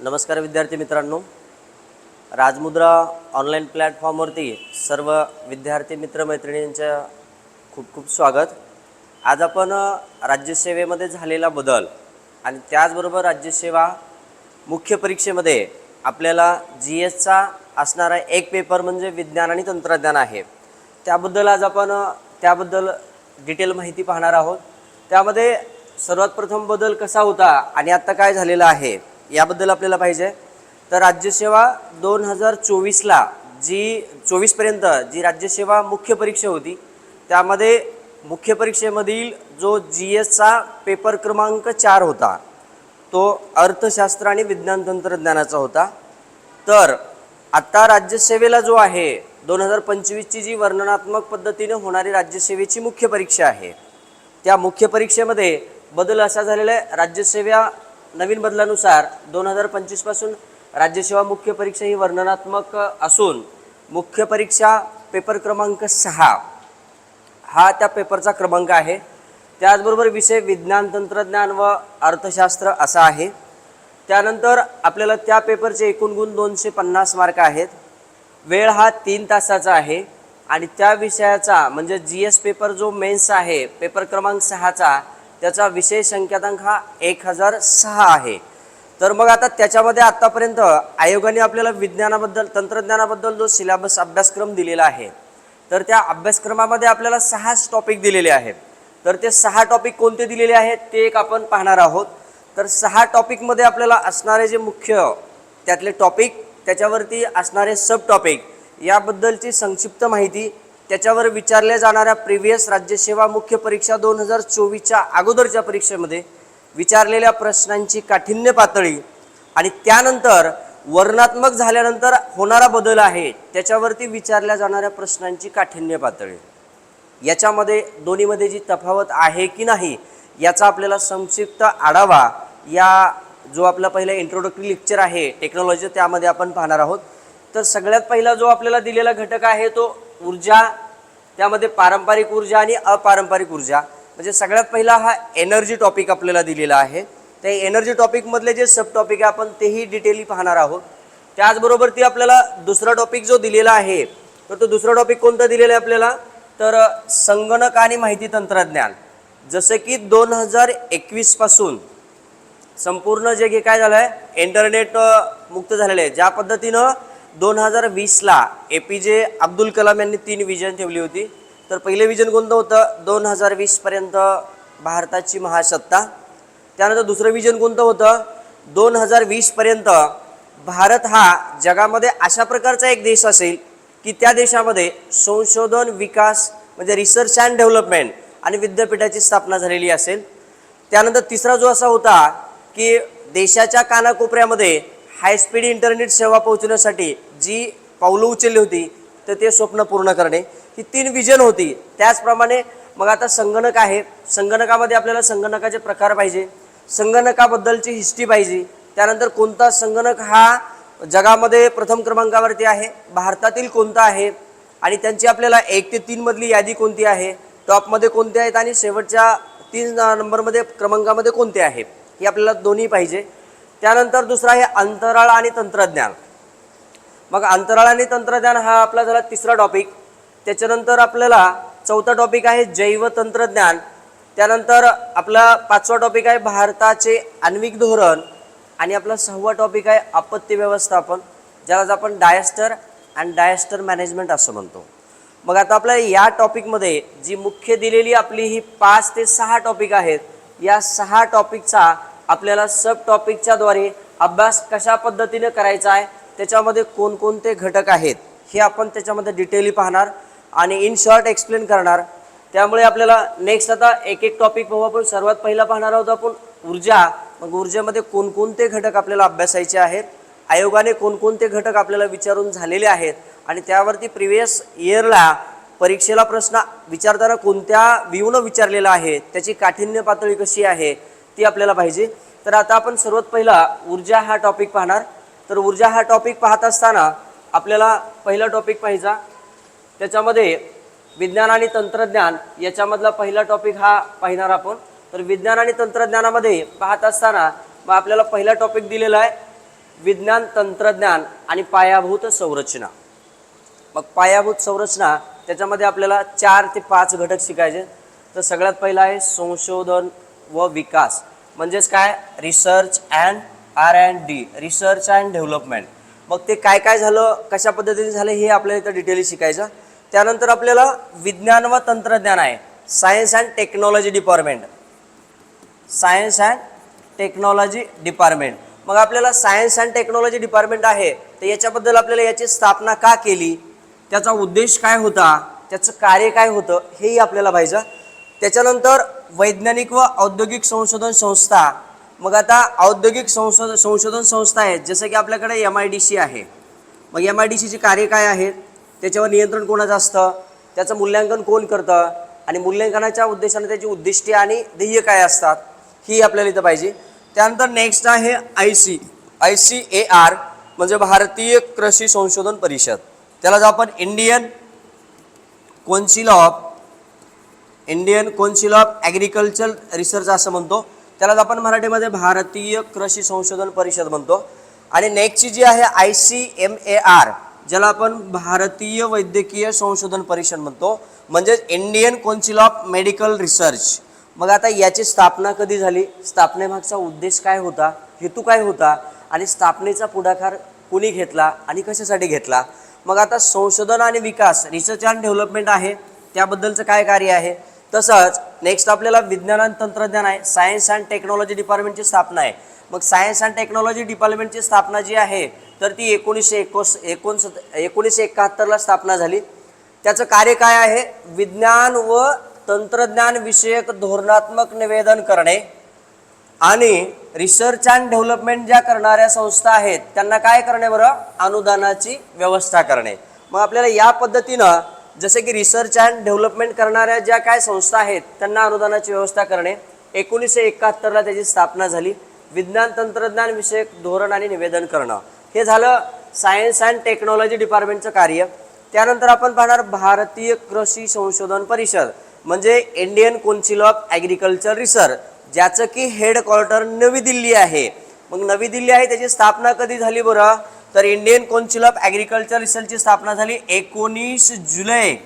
नमस्कार विद्यार्थी मित्रांनो, राजमुद्रा ऑनलाईन प्लॅटफॉर्मवरती सर्व विद्यार्थी मित्रमैत्रिणींच्या खूप खूप स्वागत। आज आपण राज्यसेवेमध्ये झालेला बदल आणि त्याचबरोबर राज्यसेवा मुख्य परीक्षेमध्ये आपल्याला GSचा असणारा एक पेपर म्हणजे विज्ञान आणि तंत्रज्ञान आहे, त्याबद्दल आज आपण त्याबद्दल डिटेल माहिती पाहणार आहोत। त्यामध्ये सर्वात प्रथम बदल कसा होता आणि आता काय झालेला आहे याबद्दल आपल्याला पाहिजे। तर राज्यसेवा 2024ला जी 24 पर्यंत जी राज्यसेवा मुख्य परीक्षा होती, त्यामध्ये मुख्य परीक्षेमधील जो GSचा पेपर क्रमांक 4 होता तो अर्थशास्त्र आणि विज्ञान तंत्रज्ञानाचा होता। तर आता राज्यसेवेला जो आहे 2025ची जी वर्णनात्मक पद्धतीने होणारी राज्यसेवेची मुख्य परीक्षा आहे, त्या मुख्य परीक्षेमध्ये बदल असा झालेला आहे। राज्यसेवा नवीन बदलानुसार 2025 पासून राज्यसेवा मुख्य परीक्षा ही वर्णनात्मक असून मुख्य परीक्षा पेपर क्रमांक 6 हा त्या पेपरचा क्रमांक आहे। त्याचबरोबर विषय विज्ञान तंत्रज्ञान व अर्थशास्त्र असा आहे। त्यानंतर आपल्याला त्या पेपरचे एकूण गुण 250 मार्क आहेत। वेळ हा 3 तासाचा आहे आणि त्या विषयाचा म्हणजे GS पेपर जो मेन्स आहे पेपर क्रमांक 6चा त्याचा विषय संख्यातांक हा 1006 आहे। तर मग आता त्याच्यामध्ये आतापर्यंत आयोगाने आपल्याला विज्ञानाबद्दल तंत्रज्ञानाबद्दल जो सिलेबस अभ्यासक्रम दिलेला आहे, तर त्या अभ्यासक्रमामध्ये आपल्याला 6 टॉपिक दिलेले आहेत। तर ते 6 टॉपिक कोणते दिलेले आहेत ते एक आपण पाहणार आहोत। तर 6 टॉपिकमध्ये आपल्याला असणारे जे मुख्य त्यातले टॉपिक, त्याच्यावरती असणारे सब टॉपिक याबद्दलची संक्षिप्त माहिती, त्याच्यावर विचारल्या जाणाऱ्या प्रिव्हियस राज्यसेवा मुख्य परीक्षा 2024च्या अगोदरच्या परीक्षेमध्ये विचारलेल्या प्रश्नांची काठिण्य पातळी आणि त्यानंतर वर्णनात्मक झाल्यानंतर होणारा बदल आहे त्याच्यावरती विचारल्या जाणाऱ्या प्रश्नांची काठिण्य पातळी, याच्यामध्ये दोन्हीमध्ये जी तफावत आहे की नाही याचा आपल्याला संक्षिप्त आढावा या जो आपला पहिला इंट्रोडक्टरी लेक्चर आहे टेक्नॉलॉजी त्यामध्ये आपण पाहणार आहोत। तर सगळ्यात पहिला जो आपल्याला दिलेला घटक आहे तो ऊर्जा, त्यामध्ये पारंपरिक ऊर्जा आणि अपारंपरिक ऊर्जा, म्हणजे सगळ्यात पहिला हा एनर्जी टॉपिक आपल्याला दिलेला आहे। त्या एनर्जी टॉपिकमधले जे सब टॉपिक आहे आपण तेही डिटेली पाहणार आहोत। त्याचबरोबर ती आपल्याला दुसरा टॉपिक जो दिलेला आहे तर तो दुसरा टॉपिक कोणता दिलेला आहे आपल्याला, तर संगणक आणि माहिती तंत्रज्ञान। जसे की 2021 पासून संपूर्ण जग हे काय झालं आहे, इंटरनेट मुक्त झालेलं आहे। ज्या पद्धतीनं 2020ला APJ अब्दुल कलाम यांनी 3 विजन ठेवली होती। तर पहिले विजन कोणतं होतं, 2020 पर्यंत भारताची महासत्ता। त्यानंतर दुसरं विजन कोणतं होतं, 2020 पर्यंत भारत हा जगामध्ये अशा प्रकारचा एक देश असेल की त्या देशामध्ये संशोधन विकास म्हणजे रिसर्च अँड डेव्हलपमेंट आणि विद्यापीठाची स्थापना झालेली असेल। त्यानंतर तिसरा जो असा होता की देशाच्या कानाकोपऱ्यामध्ये हाय स्पीड इंटरनेट सेवा पोहोचवण्यासाठी जी पावलं उचलली होती तर ते स्वप्न पूर्ण करणे, ही 3 विजन होती। त्याचप्रमाणे मग आता संगणक आहे, संगणकामध्ये आपल्याला संगणकाचे प्रकार पाहिजे, संगणकाबद्दलची हिस्ट्री पाहिजे, त्यानंतर कोणता संगणक हा जगामध्ये प्रथम क्रमांकावरती आहे, भारतातील कोणता आहे आणि त्यांची आपल्याला 1 ते 3 मधली यादी कोणती आहे, टॉपमध्ये कोणते आहेत आणि शेवटच्या 3 नंबरमध्ये क्रमांकामध्ये कोणते आहेत, हे आपल्याला दोन्ही पाहिजे। त्यानंतर दुसरा आहे अंतराळ आणि तंत्रज्ञान। मग अंतराळ आणि तंत्रज्ञान हा आपला झाला तिसरा टॉपिक। त्याच्यानंतर आपल्याला चौथा टॉपिक आहे जैव तंत्रज्ञान। त्यानंतर आपला 5वा टॉपिक आहे भारताचे आण्विक धोरण आणि आपला 6वा टॉपिक आहे आपत्ती व्यवस्थापन, ज्याला आपण डायस्टर अँड डायस्टर मॅनेजमेंट असं म्हणतो। मग आता आपल्याला या टॉपिकमध्ये जी मुख्य दिलेली आपली ही 5 ते 6 टॉपिक आहेत, या 6 टॉपिकचा आपल्याला सब टॉपिकच्या द्वारे अभ्यास कशा पद्धतीने करायचा आहे, त्याच्यामध्ये कोणकोणते घटक आहेत हे आपण त्याच्यामध्ये डिटेली पाहणार आणि इन शॉर्ट एक्सप्लेन करणार। त्यामुळे आपल्याला नेक्स्ट आता एक एक टॉपिक पाहू। आपण सर्वात पहिला पाहणार आहोत आपण ऊर्जा। मग ऊर्जेमध्ये कोणकोणते घटक आपल्याला अभ्यासायचे आहेत, आयोगाने कोणकोणते घटक आपल्याला विचारून झालेले आहेत आणि त्यावरती प्रिव्हियस इयरला परीक्षेला प्रश्न विचारताना कोणत्या व्ह्यूने विचारलेला आहे, त्याची काठिण्य पातळी कशी आहे ती आपल्याला पाहिजे। तर आता आपण सर्वात पहिला ऊर्जा हा टॉपिक पाहणार। तर ऊर्जा हा टॉपिक पाहत असताना आपल्याला पहिला टॉपिक पाहायचा, त्याच्यामध्ये विज्ञान आणि तंत्रज्ञान याच्यामधला पहिला टॉपिक हा पाहणार आपण। तर विज्ञान आणि तंत्रज्ञानामध्ये पाहत असताना आपल्याला पहिला टॉपिक दिलेला आहे विज्ञान तंत्रज्ञान आणि पायाभूत संरचना. मग पायाभूत संरचना त्याच्यामध्ये आपल्याला 4 ते 5 घटक शिकायचे. तर सगळ्यात पहिला आहे संशोधन व विकास, म्हणजेच काय, research and R&D, research and development. मग ते काय काय झालं, कशा पद्धतीने झालं हे आपल्याला इथं डिटेली शिकायचं. त्यानंतर आपल्याला विज्ञान व तंत्रज्ञान आहे, science and technology department, science and technology department. मग आपल्याला सायन्स अँड टेक्नॉलॉजी डिपार्टमेंट आहे, तर याच्याबद्दल आपल्याला याची स्थापना का केली, त्याचा उद्देश काय होता, त्याचं कार्य काय होतं, हेही आपल्याला पाहिजे. त्याच्यानंतर वैज्ञानिक व औद्योगिक संशोधन संस्था. मग आता औद्योगिक संशोधन संस्था आहेत, जसं की आपल्याकडे MIDC आहे. मग MIDCची कार्य काय आहेत, त्याच्यावर नियंत्रण कोणाचं असतं, त्याचं मूल्यांकन कोण करतं, आणि मूल्यांकनाच्या उद्देशाने त्याची उद्दिष्टे आणि ध्येय काय असतात, ही आपल्याला इथं पाहिजे. त्यानंतर नेक्स्ट आहे ICAR, म्हणजे भारतीय कृषी संशोधन परिषद. त्यालाच आपण Indian council of agriculture research असं म्हणतो. त्यालाच आपण मराठीमध्ये भारतीय कृषी संशोधन परिषद म्हणतो. आणि नेक्स्टची जी आहे ICMAR, ज्याला आपण भारतीय वैद्यकीय संशोधन परिषद म्हणतो, म्हणजेच Indian council of medical research. मग आता याची स्थापना कधी झाली, स्थापनेमागचा उद्देश काय होता, हेतू काय होता, आणि स्थापनेचा पुढाकार कोणी घेतला आणि कशासाठी घेतला. मग आता संशोधन आणि विकास, रिसर्च अँड डेव्हलपमेंट आहे, त्याबद्दलचं काय कार्य आहे. तसंच नेक्स्ट आपल्याला विज्ञान आणि तंत्रज्ञान आहे, सायन्स अँड टेक्नॉलॉजी डिपार्टमेंटची स्थापना आहे. मग सायन्स अँड टेक्नॉलॉजी डिपार्टमेंटची स्थापना जी आहे, तर ती 1971ला स्थापना झाली. त्याचं कार्य काय आहे, विज्ञान व तंत्रज्ञान विषयक धोरणात्मक निवेदन करणे आणि रिसर्च अँड डेव्हलपमेंट ज्या करणाऱ्या संस्था आहेत त्यांना काय करणे बरं, अनुदानाची व्यवस्था करणे. मग आपल्याला या पद्धतीनं जसे की रिसर्च अँड डेव्हलपमेंट करणाऱ्या ज्या काय संस्था आहेत त्यांना अनुदानाची व्यवस्था करणे. 1971ला त्याची स्थापना झाली. विज्ञान तंत्रज्ञान विषयक धोरण आणि निवेदन करणं, हे झालं सायन्स अँड टेक्नॉलॉजी डिपार्टमेंटचं कार्य. त्यानंतर आपण पाहणार भारतीय कृषी संशोधन परिषद, म्हणजे Indian council of agriculture research, ज्याचं की हेडक्वार्टर नवी दिल्ली आहे. मग नवी दिल्ली आहे, त्याची स्थापना कधी झाली बरं, तर इंडियन कौन्सिल ऑफ ॲग्रिकल्चर रिसर्चची स्थापना झाली 19 जुलै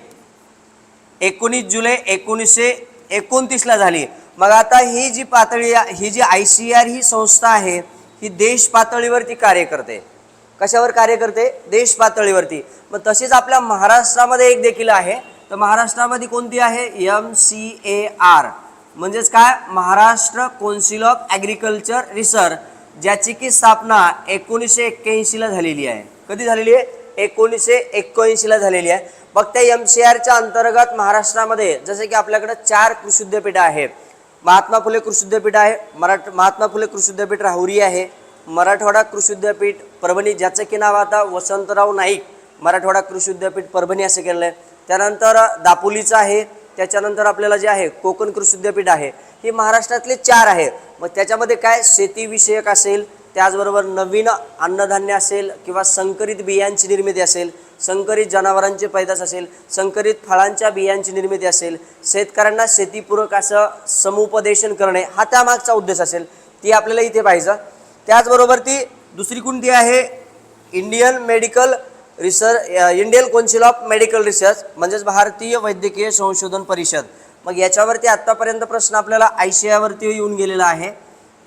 1929ला झाली. मग आता ही जी पातळी, ही जी ICAR ही संस्था आहे, ही देश पातळीवरती कार्य करते. कशावर कार्य करते, देश पातळीवरती. मग तसेच आपल्या महाराष्ट्रामध्ये एक देखील आहे, तर महाराष्ट्रामध्ये कोणती आहे, MCAR, म्हणजेच काय, Maharashtra council of agriculture research, ज्याची की स्थापना 1981ला झालेली आहे. कधी झालेली आहे, 1981ला झालेली आहे. मग त्या MCARच्या अंतर्गत महाराष्ट्रामध्ये जसे की आपल्याकडे 4 कृषी विद्यापीठ आहे. महात्मा फुले कृषी विद्यापीठ आहे, महात्मा फुले कृषी विद्यापीठ राहुरी आहे, मराठवाडा कृषी विद्यापीठ परभणी, ज्याचं की नाव आता वसंतराव नाईक मराठवाडा कृषी विद्यापीठ परभणी असं केलं आहे. त्यानंतर दापोलीचं आहे. त्याच्यानंतर आपल्याला जे आहे कोकण कृषी विद्यापीठ आहे. ही महाराष्ट्रातले 4 आहे. मग त्याच्यामध्ये काय, शेतीविषयक असेल, त्याचबरोबर नवीन अन्नधान्य असेल, किंवा संकरित बियांची निर्मिती असेल, संकरित जनावरांची पैदास असेल, संकरित फळांच्या बियांची निर्मिती असेल, शेतकऱ्यांना शेतीपूरक असं समुपदेशन करणे, हा त्यामागचा उद्देश असेल, ती आपल्याला इथे पाहिजे. त्याचबरोबर ती दुसरी कोणती आहे, Indian council of medical research, म्हणजेच भारतीय वैद्यकीय संशोधन परिषद. मग याच्यावरती आत्तापर्यंत प्रश्न आपल्याला ICARवरती येऊन गेलेला आहे.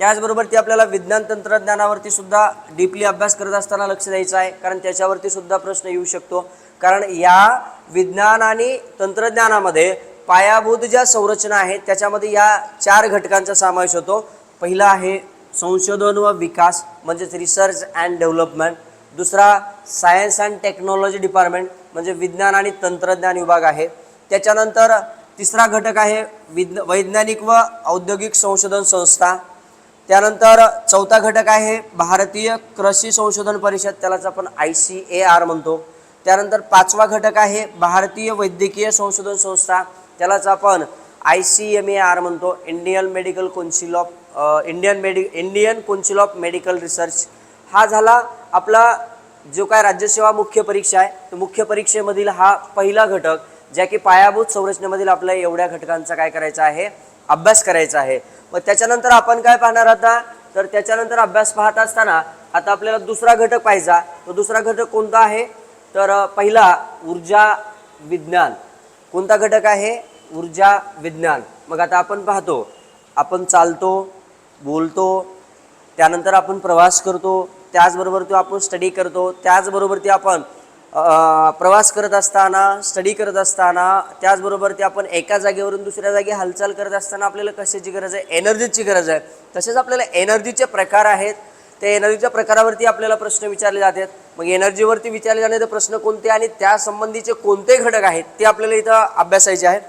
त्याचबरोबर ती आपल्याला विज्ञान तंत्रज्ञानावरती सुद्धा डीपली अभ्यास करत असताना लक्ष द्यायचं आहे, कारण त्याच्यावरती सुद्धा प्रश्न येऊ शकतो. कारण या विज्ञान आणि तंत्रज्ञानामध्ये पायाभूत ज्या संरचना आहेत त्याच्यामध्ये या 4 घटकांचा समावेश होतो. पहिला आहे संशोधन व विकास, म्हणजेच रिसर्च अँड डेव्हलपमेंट. दुसरा सायन्स अँड टेक्नॉलॉजी डिपार्टमेंट, म्हणजे विज्ञान आणि तंत्रज्ञान विभाग आहे. त्याच्यानंतर तिसरा घटक आहे वैज्ञानिक व औद्योगिक संशोधन संस्था. त्यानंतर चौथा घटक आहे भारतीय कृषी संशोधन परिषद, त्यालाच आपण ICAR म्हणतो. त्यानंतर 5वा घटक आहे भारतीय वैद्यकीय संशोधन संस्था, त्यालाच आपण ICMAR म्हणतो, Indian council of medical research. हा झाला आपला जो काय राज्यसेवा मुख्य परीक्षा आहे, तो मुख्य परीक्षेमधील हा पहिला घटक, ज्या की पायाभूत संरचनेमधील आपल्या एवढ्या घटकांचा काय करायचा आहे, अभ्यास करायचा आहे. मग त्याच्यानंतर आपण काय पाहणार आता, तर त्याच्यानंतर अभ्यास पाहत असताना आता आपल्याला दुसरा घटक पाहिजा, तो दुसरा घटक कोणता आहे तर पहिला ऊर्जा विज्ञान. कोणता घटक आहे ऊर्जा विज्ञान. मग आता आपण पाहतो, आपण चालतो, बोलतो, त्यानंतर आपण प्रवास करतो, त्याचबरोबर तो आपण स्टडी करतो, त्याचबरोबर ते आपण प्रवास करत असताना, स्टडी करत असताना, त्याचबरोबर ते आपण एका जागेवरून दुसऱ्या जागी हालचाल करत असताना आपल्याला कशाची गरज आहे एनर्जीची गरज आहे. तसेच आपल्याला एनर्जीचे प्रकार आहेत, त्या एनर्जीच्या प्रकारावरती आपल्याला प्रश्न विचारले जातात. मग एनर्जीवरती विचारले जाणारे प्रश्न कोणते आणि त्या संबंधीचे कोणते घटक आहेत ते आपल्याला इथं अभ्यासायचे आहेत.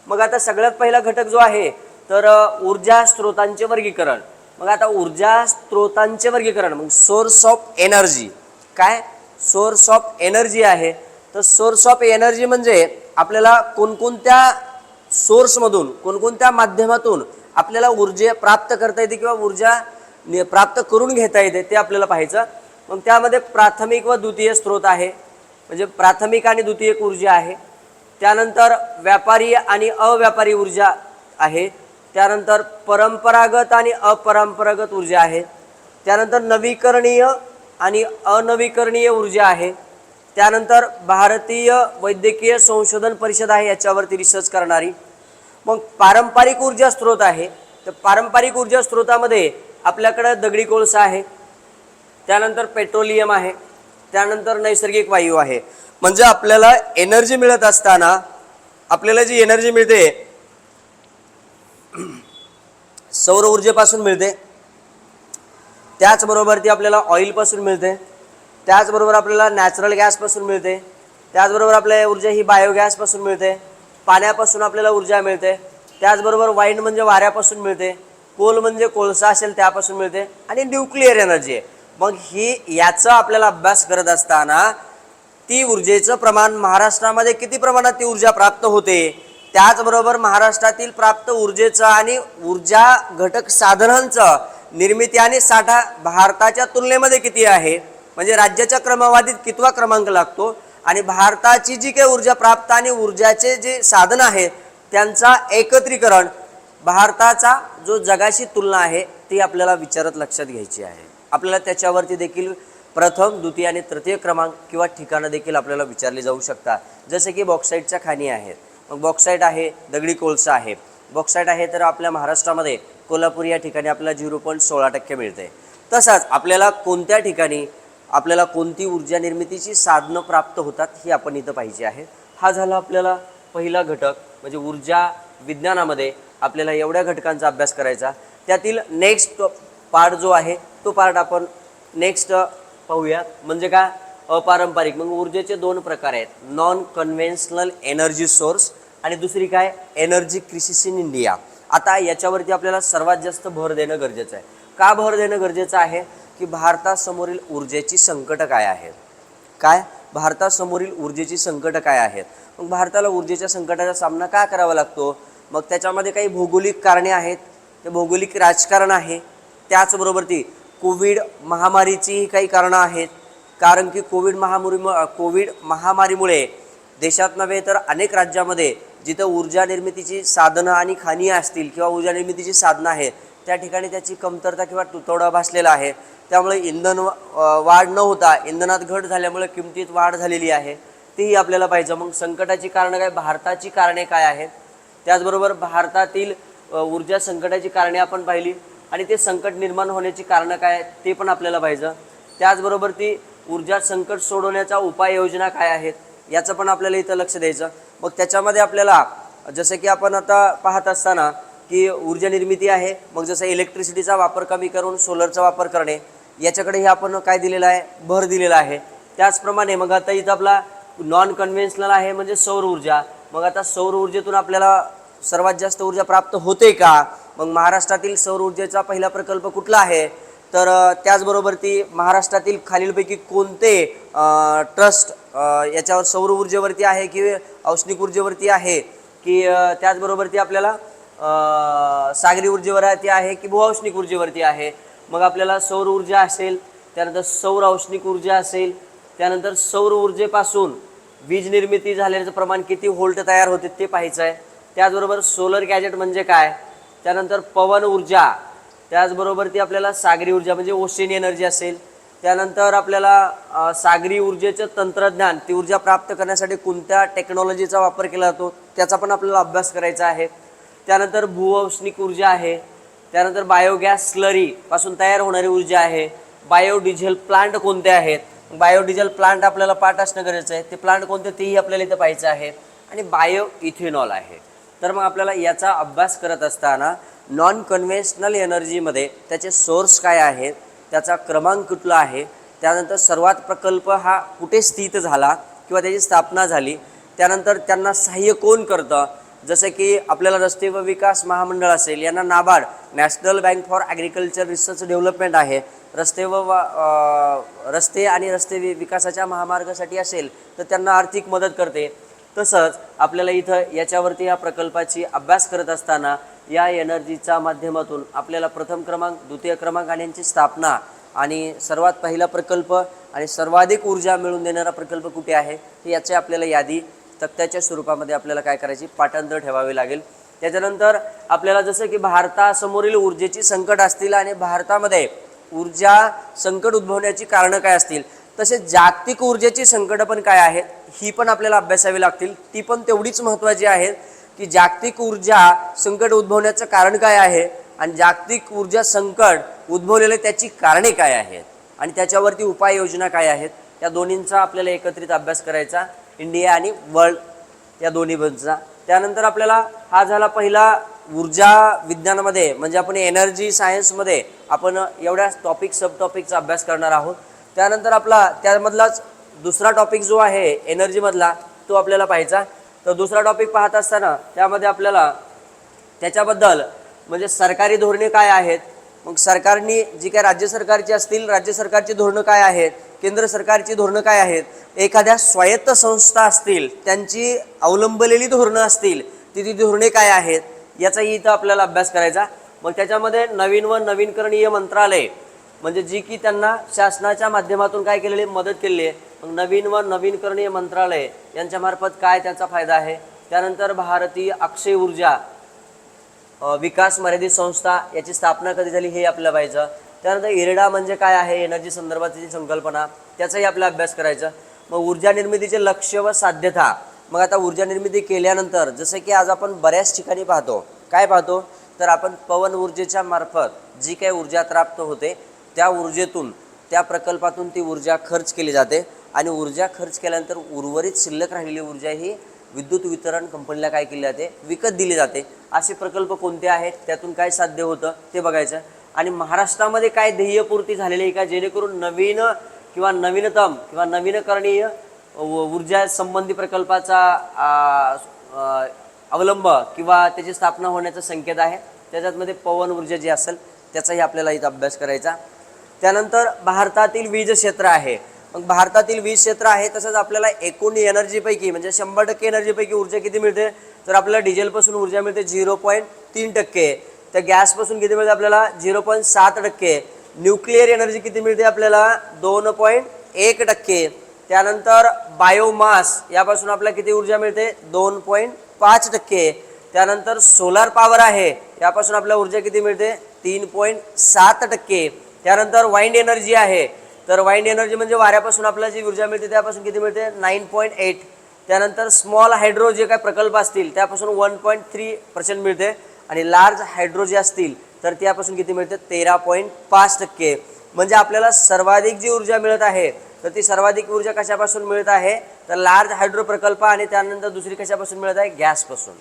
मग आता सगळ्यात पहिला घटक जो आहे तर ऊर्जा स्त्रोतांचे वर्गीकरण. मग आता ऊर्जा स्त्रोतांचे वर्गीकरण मग सोर्स ऑफ एनर्जी. काय सोर्स ऑफ एनर्जी आहे तर सोर्स ऑफ एनर्जी म्हणजे आपल्याला कोणकोणत्या सोर्समधून, कोणकोणत्या माध्यमातून आपल्याला ऊर्जा प्राप्त करता येते किंवा ऊर्जा प्राप्त करून घेता येते ते आपल्याला पाहायचं. मग त्यामध्ये प्राथमिक व द्वितीय स्रोत आहे, म्हणजे प्राथमिक आणि द्वितीयक ऊर्जा आहे. त्यानंतर व्यापारी आणि अव्यापारी ऊर्जा आहे. त्यानंतर परंपरागत आणि अपरंपरागत ऊर्जा आहे. त्यानंतर नवीकरणीय आणि अनवीकरणीय ऊर्जा आहे. त्यानंतर भारतीय वैद्यकीय संशोधन परिषद आहे याच्यावरती रिसर्च करणारी. मग पारंपरिक ऊर्जा स्रोत आहे, तर पारंपरिक ऊर्जा स्रोतामध्ये आपल्याकडे दगडी कोळसा आहे, त्यानंतर पेट्रोलियम आहे, त्यानंतर नैसर्गिक वायू आहे. म्हणजे आपल्याला एनर्जी मिळत असताना आपल्याला जी एनर्जी मिळते सौर ऊर्जेपासून मिळते, त्याचबरोबर ती आपल्याला ऑइलपासून मिळते, त्याचबरोबर आपल्याला नॅचरल गॅसपासून मिळते, त्याचबरोबर आपल्याला ऊर्जा ही बायोगॅसपासून मिळते, पाण्यापासून आपल्याला ऊर्जा मिळते, त्याचबरोबर वाईन म्हणजे वाऱ्यापासून मिळते, कोल म्हणजे कोळसा असेल त्यापासून मिळते आणि न्यूक्लिअर एनर्जी आहे. मग ही याचा आपल्याला अभ्यास करत असताना ती ऊर्जेचं प्रमाण महाराष्ट्रामध्ये किती प्रमाणात ती ऊर्जा प्राप्त होते, त्याचबरोबर महाराष्ट्रातील प्राप्त ऊर्जेचा आणि ऊर्जा घटक साधनांचा निर्मिती आणि साठा भारताच्या तुलनेमध्ये किती आहे, म्हणजे राज्याच्या क्रमवारीत कितवा क्रमांक लागतो आणि भारताची जी काही ऊर्जा प्राप्त आणि ऊर्जाचे जे साधन आहे त्यांचा एकत्रीकरण, भारताचा जो जगाशी तुलना आहे ती आपल्याला विचारत लक्षात घ्यायची आहे. आपल्याला त्याच्यावरती देखील प्रथम, द्वितीय आणि तृतीय क्रमांक किंवा ठिकाणं देखील आपल्याला विचारली जाऊ शकतात. जसे की बॉक्साईटच्या खाणी आहेत, मग बॉक्साईट आहे, दगडी कोळसा आहे. बॉक्साईट आहे तर आपल्या महाराष्ट्रामध्ये कोल्हापूर या ठिकाणी आपल्याला 0.16% मिळते. तसंच आपल्याला कोणत्या ठिकाणी आपल्याला कोणती ऊर्जा निर्मितीची साधनं प्राप्त होतात ही आपण इथं पाहिजे आहे. हा झाला आपल्याला पहिला घटक, म्हणजे ऊर्जा विज्ञानामध्ये आपल्याला एवढ्या घटकांचा अभ्यास करायचा. त्यातील नेक्स्ट पार्ट जो आहे तो पार्ट आपण नेक्स्ट पाहूया, म्हणजे काय अपारंपरिक. मग ऊर्जेचे दोन प्रकार आहेत, नॉन कन्व्हेन्शनल एनर्जी सोर्स आणि दुसरी काय एनर्जी क्रायसिस इन इंडिया. आता याच्यावरती आपल्याला सर्वात जास्त भर देणं गरजेचं आहे. का भर देणं गरजेचं आहे की भारतासमोरील ऊर्जेची संकट काय आहेत, काय भारतासमोरील ऊर्जेची संकट काय आहेत. मग भारताला ऊर्जेच्या संकटाचा सामना का करावा लागतो, मग त्याच्यामध्ये काही भौगोलिक कारणे आहेत, ते भौगोलिक राजकारण आहे, त्याचबरोबर ती कोविड महामारीची काही कारणं आहेत. कारण की कोविड महामारीमुळे देशात नव्हे तर अनेक राज्यामध्ये जिथं ऊर्जा निर्मितीची साधनं आणि खाणी असतील किंवा ऊर्जा निर्मितीची साधनं आहेत त्या ठिकाणी त्याची कमतरता किंवा तुटवडा भासलेला आहे. त्यामुळे इंधन वाढ न होता इंधनात घट झाल्यामुळे किमतीत वाढ झालेली आहे, तेही आपल्याला पाहिजे. मग संकटाची कारणं काय, भारताची कारणे काय आहेत, त्याचबरोबर भारतातील ऊर्जा संकटाची कारणे आपण पाहिली आणि ते संकट निर्माण होण्याची कारणं काय आहेत ते पण आपल्याला पाहिजे. त्याचबरोबर ती ऊर्जा संकट सोडवण्याचा उपाययोजना काय आहेत याचं पण आपल्याला इथं लक्ष द्यायचं. मग त्याच्यामध्ये आपल्याला जसं की आपण आता पाहत असताना की ऊर्जा निर्मिती आहे, मग जसं इलेक्ट्रिसिटीचा वापर कमी करून सोलरचा वापर करणे याच्याकडेही आपण काय दिलेलं आहे, भर दिलेला आहे. त्याचप्रमाणे मग आता इथं आपला नॉन कन्व्हेन्शनल आहे म्हणजे सौर ऊर्जा. मग आता सौर ऊर्जेतून आपल्याला सर्वात जास्त ऊर्जा प्राप्त होते का, मग महाराष्ट्रातील सौर ऊर्जेचा पहिला प्रकल्प कुठला आहे, तर त्याचबरोबर ती महाराष्ट्रातील खालीलपैकी कोणते ट्रस्ट याच्यावर सौर ऊर्जेवरती आहे की औष्णिक ऊर्जेवरती आहे की त्याचबरोबर ती आपल्याला सागरी ऊर्जेवरती आहे की भूऔष्णिक ऊर्जेवरती आहे. मग आपल्याला सौर ऊर्जा असेल, त्यानंतर सौर औष्णिक ऊर्जा असेल, त्यानंतर सौर ऊर्जेपासून वीज निर्मिती झाल्याचं प्रमाण किती व्होल्ट तयार होते ते पाहायचं आहे. त्याचबरोबर सोलर गॅजेट म्हणजे काय, त्यानंतर पवन ऊर्जा, त्याचबरोबर ती आपल्याला सागरी ऊर्जा म्हणजे ओशन एनर्जी असेल, त्यानंतर आपल्याला सागरी ऊर्जेचं तंत्रज्ञान, ती ऊर्जा प्राप्त करण्यासाठी कोणत्या टेक्नॉलॉजीचा वापर केला जातो त्याचा पण आपल्याला अभ्यास करायचा आहे. त्यानंतर भूऔष्णिक ऊर्जा आहे. त्यानंतर बायोगॅस स्लरी पासून तयार होणारी ऊर्जा आहे. बायोडिझेल प्लांट कोणते आहेत, बायोडिझेल प्लांट आपल्याला पाठ असणं गरजेचं आहे. ते प्लांट कोणते तेही आपल्याला इथं पाहायचं आहे. आणि बायो इथेनॉल आहे. तर मग आपल्याला याचा अभ्यास करत असताना नॉन कन्व्हेन्शनल एनर्जीमध्ये त्याचे सोर्स काय आहेत, त्याचा क्रमांक कुठला आहे, त्यानंतर सर्वात प्रकल्प हा कुठे स्थित झाला किंवा त्याची स्थापना झाली, त्यानंतर त्यांना सहाय्य कोण करतं, जसं की आपल्याला रस्ते व विकास महामंडळ असेल, यांना NABARD national bank for agriculture research development आहे. रस्ते आणि रस्ते विकासाच्या महामार्गासाठी असेल तर त्यांना आर्थिक मदत करते. तसंच आपल्याला इथं याच्यावरती या प्रकल्पाची अभ्यास करत असताना या एनर्जीच्या माध्यमातून आपल्याला प्रथम क्रमांक, द्वितीय क्रमांक आणि यांची स्थापना आणि सर्वात पहिला प्रकल्प आणि सर्वाधिक ऊर्जा मिळवून देणारा प्रकल्प कुठे आहे याची आपल्याला यादी तक्त्याच्या स्वरूपामध्ये आपल्याला काय करायची, पाठांतर ठेवावे लागेल. त्याच्यानंतर आपल्याला जसं की भारतासमोरील ऊर्जेची संकट असतील आणि भारतामध्ये ऊर्जा संकट उद्भवण्याची कारणं काय असतील, तसेच जागतिक ऊर्जेची संकट पण काय आहेत ही पण आपल्याला अभ्यासावी लागतील. ती पण तेवढीच महत्त्वाची आहेत की जागतिक ऊर्जा संकट उद्भवण्याचं कारण काय आहे आणि जागतिक ऊर्जा संकट उद्भवलेले त्याची कारणे काय आहेत आणि त्याच्यावरती उपाययोजना काय आहेत, या दोन्हींचा आपल्याला एकत्रित अभ्यास करायचा, इंडिया आणि वर्ल्ड या दोन्ही बनचा. त्यानंतर आपल्याला हा झाला पहिला ऊर्जा विज्ञानामध्ये, म्हणजे आपण एनर्जी सायन्समध्ये आपण एवढ्या टॉपिक सब टॉपिकचा अभ्यास करणार आहोत. त्यानंतर आपला त्यामधलाच दुसरा टॉपिक जो आहे एनर्जीमधला तो आपल्याला पाहायचा. तर दुसरा टॉपिक पाहत असताना त्यामध्ये आपल्याला त्याच्याबद्दल म्हणजे सरकारी धोरणे काय आहेत, मग सरकारनी जी काय राज्य सरकारची असतील राज्य सरकारची धोरणं काय आहेत, केंद्र सरकारची धोरणं काय आहेत, एखाद्या स्वायत्त संस्था असतील त्यांची अवलंबलेली धोरणं असतील ती धोरणे काय आहेत याचाही इथं आपल्याला अभ्यास करायचा. मग त्याच्यामध्ये नवीन व नवीनकरणीय मंत्रालय म्हणजे जी की त्यांना शासनाच्या माध्यमातून काय केलेली मदत केलेली आहे, मग नवीन व नवीनकरणीय मंत्रालय यांच्यामार्फत काय त्याचा फायदा आहे. त्यानंतर भारतीय अक्षय ऊर्जा विकास मर्यादित संस्था याची स्थापना कधी झाली हे आपल्याला पाहायचं. त्यानंतर इरेडा म्हणजे काय आहे, एनर्जी संदर्भाची संकल्पना, त्याचाही आपला अभ्यास करायचा. मग ऊर्जा निर्मितीचे लक्ष्य व साध्यता, मग आता ऊर्जा निर्मिती केल्यानंतर जसं की आज आपण बऱ्याच ठिकाणी पाहतो, काय पाहतो तर आपण पवन ऊर्जेच्या मार्फत जी काही ऊर्जा प्राप्त होते त्या ऊर्जेतून त्या प्रकल्पातून ती ऊर्जा खर्च केली जाते आणि ऊर्जा खर्च केल्यानंतर उर्वरित शिल्लक राहिलेली ऊर्जा ही विद्युत वितरण कंपनीला काय केली जाते, विकत दिली जाते. असे प्रकल्प कोणते आहेत, त्यातून काय साध्य होतं ते बघायचं. आणि महाराष्ट्रामध्ये काय ध्येयपूर्ती झालेली आहे का, जेणेकरून नवीन किंवा नवीनतम किंवा नवीनकरणीय ऊर्जा संबंधी प्रकल्पाचा अवलंब किंवा त्याची स्थापना होण्याचा संकेत आहे. त्याच्यामध्ये पवन ऊर्जा जी असेल त्याचाही आपल्याला इथं अभ्यास करायचा. त्यानंतर भारतातील वीज क्षेत्र आहे, मग भारतातील वीज क्षेत्र आहे तसंच आपल्याला एकूण एनर्जीपैकी म्हणजे 100% एनर्जीपैकी ऊर्जा किती मिळते, तर आपल्याला डिझेलपासून ऊर्जा मिळते 0.3%, त्या गॅसपासून किती मिळते आपल्याला 0.7%, न्यूक्लिअर एनर्जी किती मिळते आपल्याला 2.1%, त्यानंतर बायोमास यापासून आपल्याला किती ऊर्जा मिळते 2.5%, त्यानंतर सोलार पॉवर आहे यापासून आपल्याला ऊर्जा किती मिळते 3.7%, त्यानंतर वाइंड एनर्जी आहे तर वाइंड एनर्जी म्हणजे वाऱ्यापासून आपल्याला जी ऊर्जा मिळते त्यापासून किती मिळते 9.8, त्यानंतर स्मॉल हायड्रो जे काही प्रकल्प असतील त्यापासून 1.3% मिळते आणि लार्ज हायड्रो जे असतील तर त्यापासून किती मिळते 13.5%. म्हणजे आपल्याला सर्वाधिक जी ऊर्जा मिळत आहे तर ती सर्वाधिक ऊर्जा कशापासून मिळत आहे तर लार्ज हायड्रो प्रकल्प आणि त्यानंतर दुसरी कशापासून मिळत आहे गॅसपासून.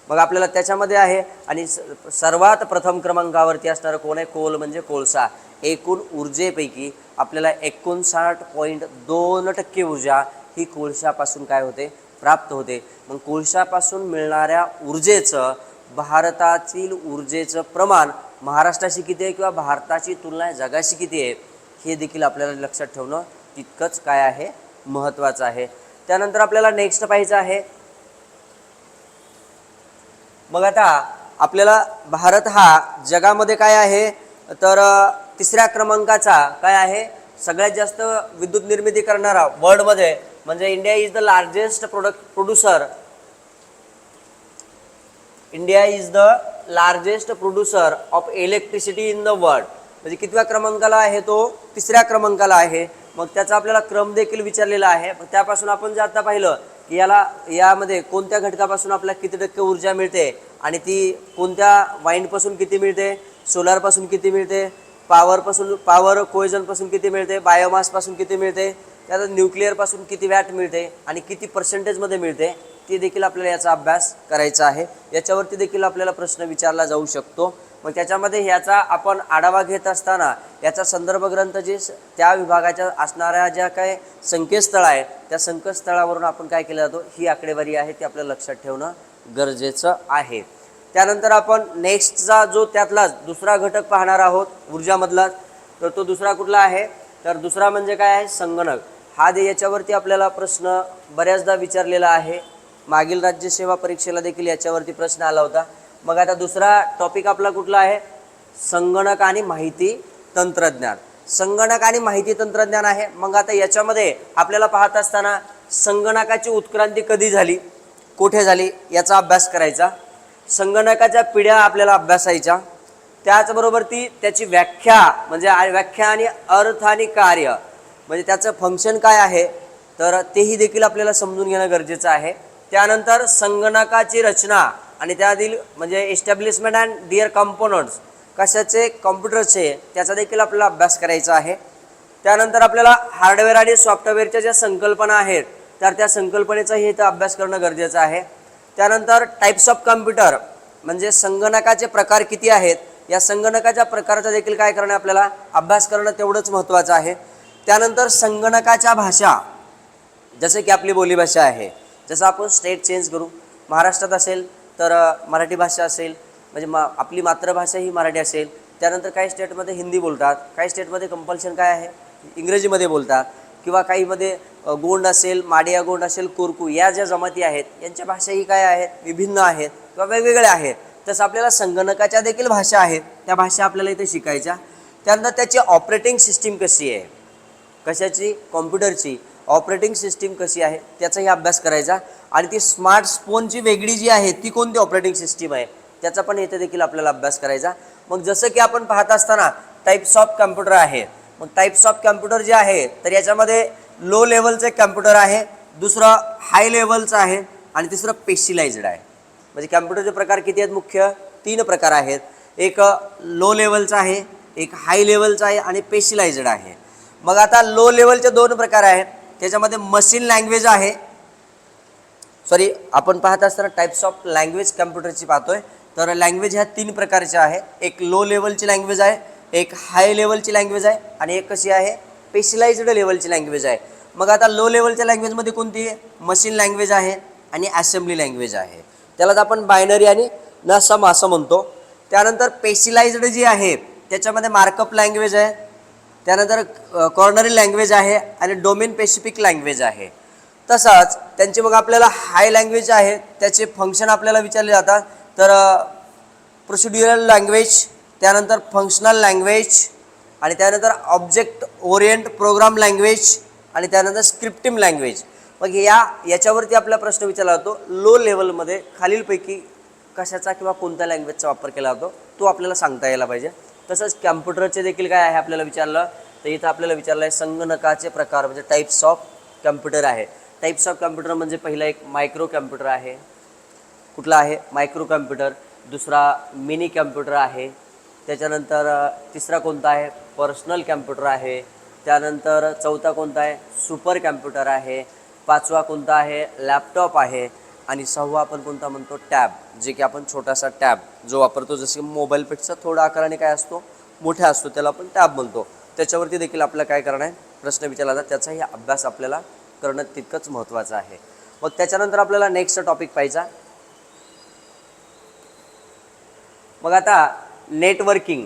मग आपल्याला त्याच्यामध्ये आहे आणि सर्वात प्रथम क्रमांकावरती असणारं कोण आहे, कोल म्हणजे कोळसा. एकूण ऊर्जेपैकी आपल्याला 59.2% ऊर्जा ही कोळशापासून काय होते प्राप्त होते. मग कोळशापासून मिळणाऱ्या ऊर्जेचं भारतातील ऊर्जेचं प्रमाण महाराष्ट्राशी किती आहे किंवा भारताची तुलना जगाशी किती आहे हे देखील आपल्याला लक्षात ठेवणं तितकंच काय आहे महत्त्वाचं आहे. त्यानंतर आपल्याला नेक्स्ट पाहायचं आहे. मग आता आपल्याला भारत हा जगामध्ये काय आहे तर तिसऱ्या क्रमांकाचा काय आहे सगळ्यात जास्त विद्युत निर्मिती करणारा वर्ल्डमध्ये, म्हणजे India is the largest producer of electricity in the world. म्हणजे कितव्या क्रमांकाला आहे तो, तिसऱ्या क्रमांकाला आहे. मग त्याचा आपल्याला क्रम देखील विचारलेला आहे. मग त्यापासून आपण जे आता पाहिलं की यामध्ये कोणत्या घटकापासून आपल्याला किती टक्के ऊर्जा मिळते आणि ती कोणत्या वाईंडपासून किती मिळते, सोलारपासून किती मिळते, पॉवर कोएजनपासून किती मिळते, बायोमासपासून किती मिळते, त्यात न्यूक्लिअरपासून किती वॅट मिळते आणि किती पर्सेंटेजमध्ये मिळते, ते देखील आपल्याला याचा अभ्यास करायचा आहे. याच्यावरती देखील आपल्याला प्रश्न विचारला जाऊ शकतो. मग त्याच्यामध्ये ह्याचा आपण आढावा घेत असताना याचा संदर्भ ग्रंथ जे त्या विभागाच्या असणाऱ्या ज्या काही संकेतस्थळ आहेत त्या संकेतस्थळावरून आपण काय केलं जातो, ही आकडेवारी आहे ती आपल्याला लक्षात ठेवणं गरजेचं आहे. त्यानंतर आपण नेक्स्टचा जो त्यातला दुसरा घटक पाहणार आहोत ऊर्जामधला, तर तो दुसरा कुठला आहे, तर दुसरा म्हणजे काय आहे, संगणक. हा याच्यावरती आपल्याला प्रश्न बऱ्याचदा विचारलेला आहे. मागील राज्यसेवा परीक्षेला देखील याच्यावरती प्रश्न आला होता. मग आता दुसरा टॉपिक आपला कुठला आहे, संगणक आणि माहिती तंत्रज्ञान. संगणक आणि माहिती तंत्रज्ञान आहे. मग आता याच्यामध्ये आपल्याला पाहत असताना संगणकाची उत्क्रांती कधी झाली, कुठे झाली याचा अभ्यास करायचा. संगणकाच्या पिढ्या आपल्याला अभ्यासायच्या. त्याचबरोबर त्याची व्याख्या म्हणजे व्याख्या आणि अर्थ आणि कार्य म्हणजे त्याचं फंक्शन काय आहे तर तेही देखील आपल्याला समजून घेणं गरजेचं आहे. त्यानंतर संगणकाची रचना आणि त्यातील म्हणजे एस्टॅब्लिशमेंट अँड डिअर कंपोनंट्स कशाचे, कॉम्प्युटरचे, त्याचा देखील आपल्याला अभ्यास करायचा आहे. त्यानंतर आपल्याला हार्डवेअर आणि सॉफ्टवेअरच्या ज्या संकल्पना आहेत तर त्या संकल्पनेचाही इथं अभ्यास करणं गरजेचं आहे. त्यानंतर टाईप्स ऑफ कम्प्युटर म्हणजे संगणकाचे प्रकार किती आहेत, या संगणकाच्या प्रकारचा देखील काय करणं आपल्याला अभ्यास करणं तेवढंच महत्त्वाचं आहे. त्यानंतर संगणकाच्या भाषा, जसं की आपली बोलीभाषा आहे, जसं आपण स्टेट चेंज करू, महाराष्ट्रात असेल तर मराठी भाषा असेल म्हणजे आपली मातृभाषा ही मराठी असेल. त्यानंतर काही स्टेटमध्ये हिंदी बोलतात, काही स्टेटमध्ये कंपल्शन काय आहे इंग्रजीमध्ये बोलतात, किंवा काहीमध्ये गोंड असेल, माडिया गोंड असेल, कोरकू, या ज्या जमाती आहेत यांच्या भाषाही काय आहेत, विभिन्न आहेत किंवा वेगवेगळ्या आहेत. तसं आपल्याला संगणकाच्या देखील भाषा आहेत, त्या भाषा आपल्याला इथे शिकायच्या. त्यानंतर त्याची ऑपरेटिंग सिस्टीम कशी आहे, कशाची, कॉम्प्युटरची ऑपरेटिंग सिस्टीम कशी आहे त्याचाही अभ्यास करायचा. आणि ती स्मार्टफोनची वेगळी जी आहे ती कोणती ऑपरेटिंग सिस्टीम आहे त्याचा पण इथे देखील आपल्याला अभ्यास करायचा. मग जसं की आपण पाहत असताना टाईप्स ऑफ कम्प्युटर आहे. मग टाईप्स ऑफ कम्प्युटर जे आहे तर याच्यामध्ये लो लेवलचं कम्प्युटर आहे, दुसरं हाय लेवलचं आहे आणि तिसरं स्पेशलाइज्ड आहे. म्हणजे कम्प्युटरचे प्रकार किती आहेत, मुख्य 3 प्रकार आहेत. एक लो लेवलचा आहे, एक हाय लेवलचा आहे आणि स्पेशलाइज्ड आहे. मग आता लो लेवलचे 2 प्रकार आहेत. त्याच्यामध्ये मशीन लँग्वेज आहे, आपण पाहत असताना टाईप्स ऑफ लँग्वेज कम्प्युटरची पाहतोय. तर लँग्वेज ह्या 3 प्रकारच्या आहे. एक लो लेवलची लँग्वेज आहे, एक हाय लेवलची लँग्वेज आहे आणि एक कशी आहे, स्पेशलाइज्ड लेवलची लँग्वेज आहे. मग आता लो लेवलच्या लँग्वेजमध्ये कोणती आहे, मशीन लँग्वेज आहे आणि असेंब्ली लँग्वेज आहे. त्यालाच आपण बायनरी आणि नसम असं म्हणतो. त्यानंतर स्पेशलाइज्ड जी आहे त्याच्यामध्ये मार्कअप लँग्वेज आहे, त्यानंतर कॉर्नरी लँग्वेज आहे आणि डोमेन स्पेसिफिक लँग्वेज आहे. तसंच त्यांची मग आपल्याला हाय लँग्वेज आहे त्याचे फंक्शन आपल्याला विचारले जातात. तर प्रोसिड्युरल लँग्वेज, त्यानंतर फंक्शनल लँग्वेज आणि त्यानंतर ऑब्जेक्ट ओरिएंट प्रोग्राम लँग्वेज आणि त्यानंतर स्क्रिप्टिंग लँग्वेज. मग याच्यावरती आपला प्रश्न विचारला जातो लो लेवलमध्ये खालीलपैकी कशाचा किंवा कोणत्या लँग्वेजचा वापर केला जातो तो आपल्याला सांगता यायला पाहिजे. तसंच कॅम्प्युटरचे देखील काय आहे आपल्याला विचारलं, तर इथं आपल्याला विचारलं आहे संगणकाचे प्रकार म्हणजे टाईप्स ऑफ कम्प्युटर आहे. टाईप्स ऑफ कम्प्युटर म्हणजे पहिला एक मायक्रो कम्प्युटर आहे, कुठला आहे मायक्रो कम्प्युटर. दुसरा मिनी कम्प्युटर आहे. त्याच्यानंतर तिसरा कोणता आहे पर्सनल कम्प्युटर आहे. त्यानंतर चौथा कोणता आहे सुपर कम्प्युटर आहे. पाचवा कोणता आहे लॅपटॉप आहे. आणि सहावा आपण कोणता म्हणतो टॅब, जे की आपण छोटासा टॅब जो वापरतो, जसे मोबाईलपेक्षा थोडा आकाराने काय असतो मोठा असतो त्याला आपण टॅब म्हणतो. त्याच्यावरती देखील आपल्याला काय करणं आहे प्रश्न विचारला जातात, त्याचाही अभ्यास आपल्याला करणं तितकंच महत्त्वाचं आहे. मग त्याच्यानंतर आपल्याला नेक्स्ट टॉपिक पाहिजे. मग आता नेटवर्किंग.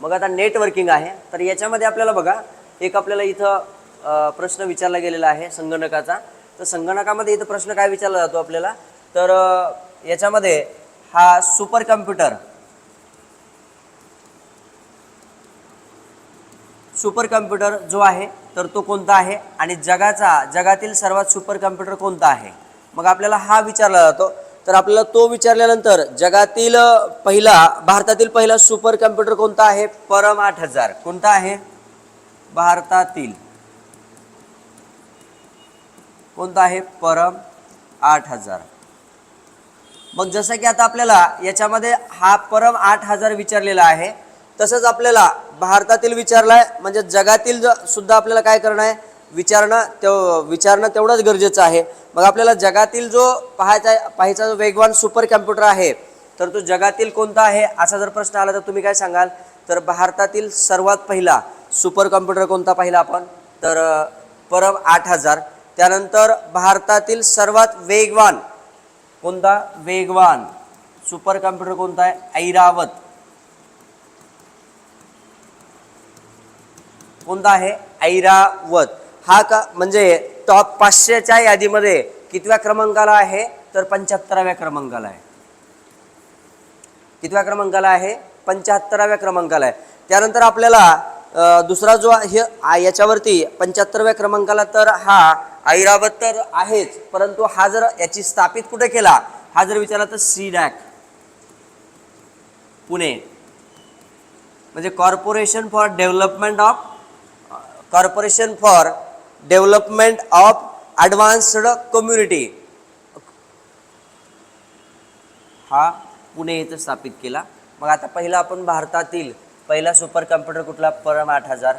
मग आता नेटवर्किंग आहे तर याच्यामध्ये आपल्याला बघा एक आपल्याला इथं प्रश्न विचारला गेलेला आहे संगणकाचा. तर संगणकामध्ये इथं प्रश्न काय विचारला जातो आपल्याला, तर याच्यामध्ये हा सुपर कम्प्युटर जो आहे तर तो कोणता आहे आणि जगातील सर्वात सुपर कम्प्युटर कोणता आहे. मग आपल्याला हा विचारला जातो. तर आपल्याला तो विचारल्यानंतर जगातील भारतातील पहिला सुपर कम्प्युटर कोणता आहे? परम 8000. कोणता आहे? भारतातील कोणता आहे? परम 8000. मग जसं की आता आपल्याला याच्यामध्ये हा परम 8000 विचारलेला आहे, तसंच आपल्याला भारतातील विचारलाय म्हणजे जगातील सुद्धा आपल्याला काय करणं आहे? विचारणं तेवढंच गरजेचं आहे. मग आपल्याला जगातील जो पाहायचा जो वेगवान सुपर कम्प्युटर आहे तर तो जगातील कोणता आहे असा जर प्रश्न आला तर तुम्ही काय सांगाल? तर भारतातील सर्वात पहिला सुपर कम्प्युटर कोणता पाहिला आपण? तर परम 8000. त्यानंतर भारतातील सर्वात वेगवान कोणता? वेगवान सुपर कम्प्युटर कोणता आहे? ऐरावत. कोणता आहे? ऐरावत. हा का म्हणजे टॉप 500च्या यादीमध्ये कितव्या क्रमांकाला आहे? तर 75व्या क्रमांकाला आहे. कितव्या क्रमांकाला आहे? 75व्या क्रमांकाला आहे. त्यानंतर आपल्याला दुसरा जो आहे याच्यावरती 75व्या क्रमांकाला तर हा ऐरावत तर आहेच, परंतु हा जर याची स्थापित कुठे केला हा जर विचारला तर सीडॅक पुणे म्हणजे corporation for development of advanced community, हा पुणे येथे स्थापित केला. मग आता पहिला आपण भारतातील पहिला सुपर कम्प्युटर कुठला? परम 8000.